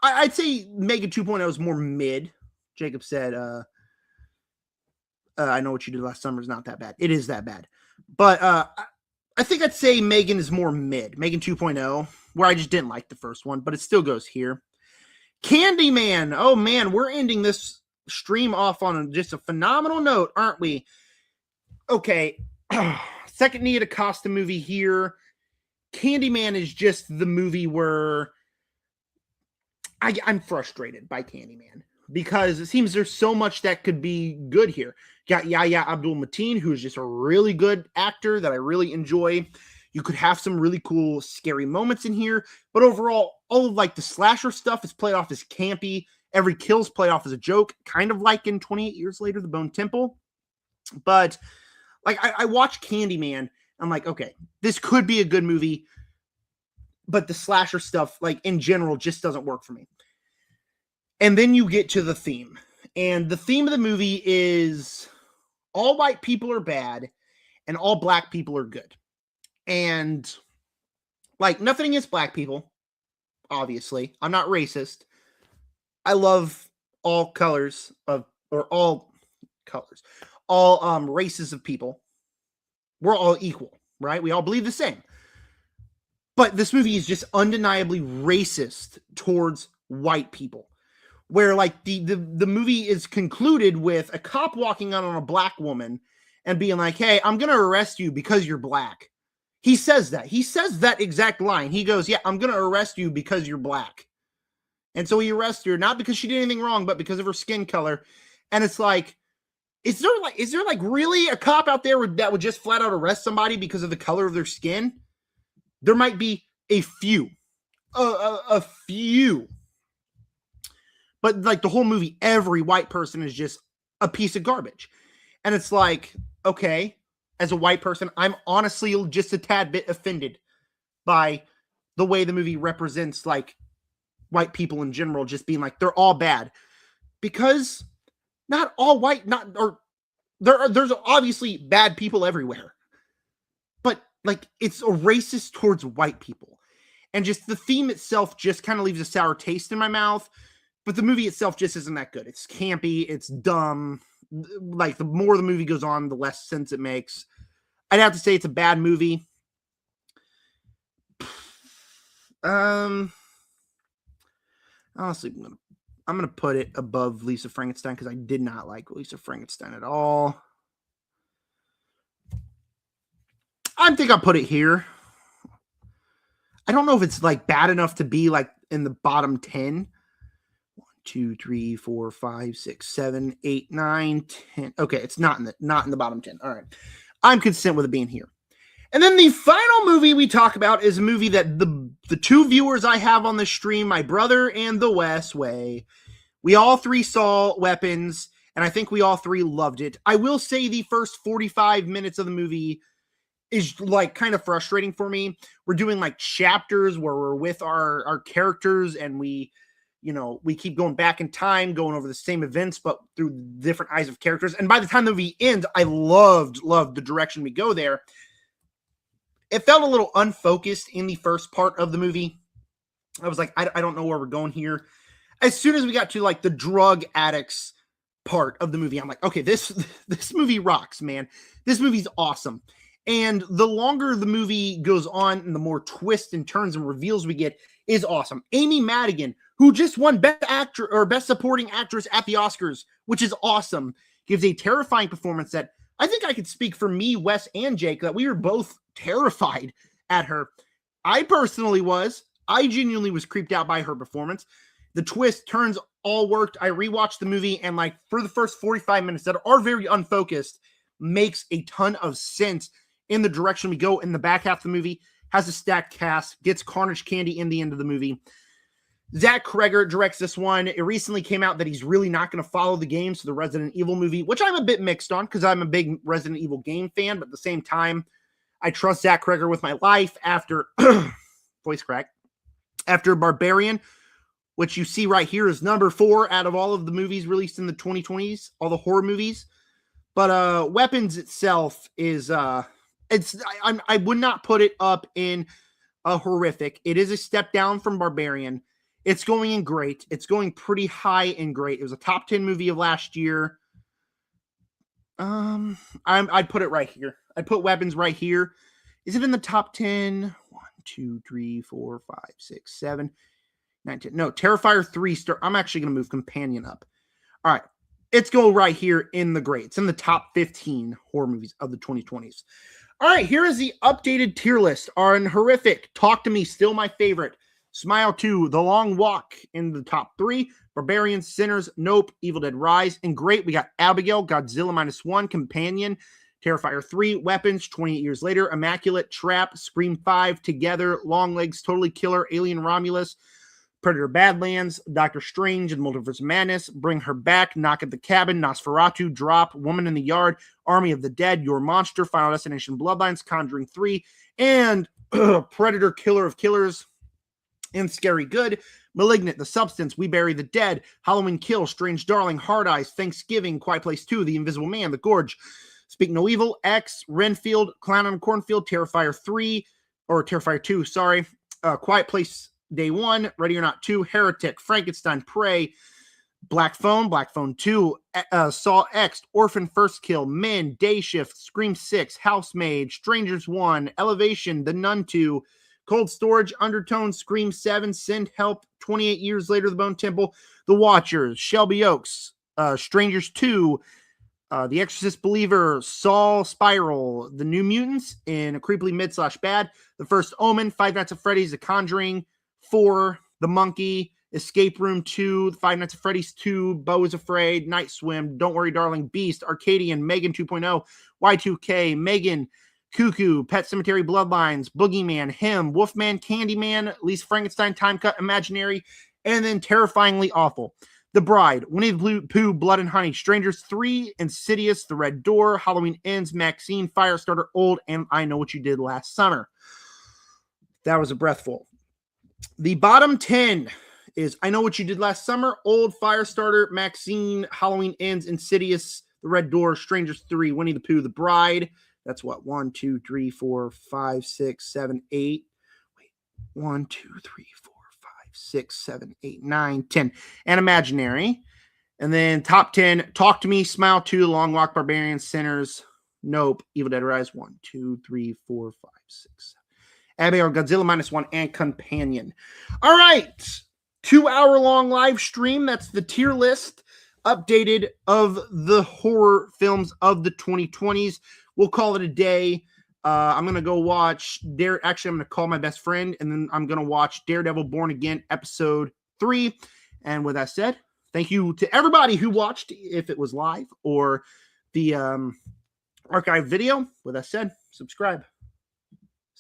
I'd say Megan 2.0 is more mid. Jacob said, I know what you did last summer is not that bad. It is that bad. But I think I'd say Megan is more mid. Megan 2.0, where I just didn't like the first one, but it still goes here. Candyman. Oh, man, we're ending this stream off on just a phenomenal note, aren't we? Okay. Second Nia DaCosta movie here. Candyman is just the movie where I'm frustrated by Candyman because it seems there's so much that could be good here. Got Yahya Abdul-Mateen, who's just a really good actor that I really enjoy. You could have some really cool, scary moments in here, but overall, all of like the slasher stuff is played off as campy. Every kill's played off as a joke, kind of like in 28 Years Later, The Bone Temple. But like I watch Candyman, I'm like, okay, this could be a good movie, but the slasher stuff, like in general, just doesn't work for me. And then you get to the theme. And the theme of the movie is all white people are bad and all black people are good. And like nothing against black people, obviously. I'm not racist. I love all colors of, or all colors, all races of people. We're all equal, right? We all believe the same. But this movie is just undeniably racist towards white people. Where like the movie is concluded with a cop walking out on a black woman and being like, hey, I'm going to arrest you because you're black. He says that. He says that exact line. He goes, yeah, I'm going to arrest you because you're black. And so he arrests her, not because she did anything wrong, but because of her skin color. And it's like, is there really a cop out there that would just flat out arrest somebody because of the color of their skin? There might be a few. A few. But like the whole movie, every white person is just a piece of garbage. And it's like, okay, as a white person, I'm honestly just a tad bit offended by the way the movie represents like white people in general, just being like, they're all bad. Because not all white, there's obviously bad people everywhere. But like, it's a racist towards white people. And just the theme itself just kind of leaves a sour taste in my mouth. But the movie itself just isn't that good. It's campy. It's dumb. Like, the more the movie goes on, the less sense it makes. I'd have to say it's a bad movie. Honestly, I'm gonna put it above Lisa Frankenstein because I did not like Lisa Frankenstein at all. I think I'll put it here. I don't know if it's like bad enough to be like in the bottom 10. 1, 2, 3, 4, 5, 6, 7, 8, 9, 10. Okay, it's not in the bottom 10. All right. I'm content with it being here. And then the final movie we talk about is a movie that the two viewers I have on the stream, my brother and the West Way, we all three saw Weapons, and I think we all three loved it. I will say the first 45 minutes of the movie is like kind of frustrating for me. We're doing like chapters where we're with our characters and we keep going back in time, going over the same events, but through different eyes of characters. And by the time the movie ends, I loved the direction we go there. It felt a little unfocused in the first part of the movie. I was like, I don't know where we're going here. As soon as we got to like the drug addicts part of the movie, I'm like, okay, this movie rocks, man. This movie's awesome. And the longer the movie goes on and the more twists and turns and reveals we get is awesome. Amy Madigan, who just won Best Actor or Best Supporting Actress at the Oscars, which is awesome, gives a terrifying performance that I think I could speak for me, Wes, and Jake, that we were both terrified at her. I personally was. I genuinely was creeped out by her performance. The twist, turns, all worked. I rewatched the movie, and like for the first 45 minutes that are very unfocused, makes a ton of sense in the direction we go. In the back half of the movie, has a stacked cast, gets Carnage Candy in the end of the movie. Zach Kreger directs this one. It recently came out that he's really not going to follow the games to the Resident Evil movie, which I'm a bit mixed on because I'm a big Resident Evil game fan, but at the same time, I trust Zach Kreger with my life after voice crack. after Barbarian, which you see right here is number 4 out of all of the movies released in the 2020s, all the horror movies. But Weapons itself is I would not put it up in a horrific. It is a step down from Barbarian. It's going in great. It's going pretty high in great. It was a top 10 movie of last year. I'd put it right here. I'd put Weapons right here. Is it in the top 10? 1, 2, 3, 4, 5, 6, 7, 9, 10. No, Terrifier 3 star. I'm actually going to move Companion up. All right. It's go right here in the great. It's in the top 15 horror movies of the 2020s. All right, here is the updated tier list. On horrific, Talk to Me, still my favorite. Smile 2, The Long Walk in the top 3. Barbarian, Sinners, Nope, Evil Dead Rise. And great, we got Abigail, Godzilla -1, Companion, Terrifier 3, Weapons, 28 Years Later, Immaculate, Trap, Scream 5, Together, Long Legs, Totally Killer, Alien Romulus, Predator Badlands, Doctor Strange and Multiverse of Madness, Bring Her Back, Knock at the Cabin, Nosferatu, Drop, Woman in the Yard, Army of the Dead, Your Monster, Final Destination Bloodlines, Conjuring 3, and Predator Killer of Killers, and Scary Good, Malignant, The Substance, We Bury the Dead, Halloween Kill, Strange Darling, Hard Eyes, Thanksgiving, Quiet Place 2, The Invisible Man, The Gorge, Speak No Evil, X, Renfield, Clown on Cornfield, Terrifier 3, or Terrifier 2, sorry, Quiet Place Day 1, Ready or Not 2, Heretic, Frankenstein, Prey, Black Phone 2, Saw X, Orphan First Kill, Men, Day Shift, Scream 6, Housemaid, Strangers 1, Elevation, The Nun 2, Cold Storage, Undertone, Scream 7, Send Help, 28 Years Later, The Bone Temple, The Watchers, Shelby Oaks, Strangers 2, The Exorcist Believer, Saw, Spiral, The New Mutants in a Creepily Mid/Bad, The First Omen, Five Nights at Freddy's, The Conjuring 4, The Monkey, Escape Room 2, Five Nights at Freddy's 2, Beau is Afraid, Night Swim, Don't Worry Darling, Beast, Arcadian, Megan 2.0, Y2K, Megan, Cuckoo, Pet Sematary Bloodlines, Boogeyman, Him, Wolfman, Candyman, Lisa Frankenstein, Time Cut, Imaginary, and then Terrifyingly Awful. The Bride, Winnie the Pooh, Blood and Honey, Strangers 3, Insidious, The Red Door, Halloween Ends, Maxine, Firestarter, Old, and I Know What You Did Last Summer. That was a breathful. The bottom 10 is I Know What You Did Last Summer, Old, Firestarter, Maxine, Halloween Ends, Insidious, The Red Door, Strangers 3, Winnie the Pooh, The Bride. That's what? 1, 2, 3, 4, 5, 6, 7, 8. Wait. 1, 2, 3, 4, 5, 6, 7, 8, 9, 10. And Imaginary. And then top 10, Talk to Me, Smile 2, Long Walk, Barbarian, Sinners, Nope, Evil Dead Rise, 1, 2, 3, 4, 5, 6, 7. Abigail, Godzilla -1, and Companion. All right. 2-hour-long live stream. That's the tier list updated of the horror films of the 2020s. We'll call it a day. I'm going to go watch Actually, I'm going to call my best friend, and then I'm going to watch Daredevil Born Again episode 3. And with that said, thank you to everybody who watched, if it was live or the archive video. With that said, subscribe.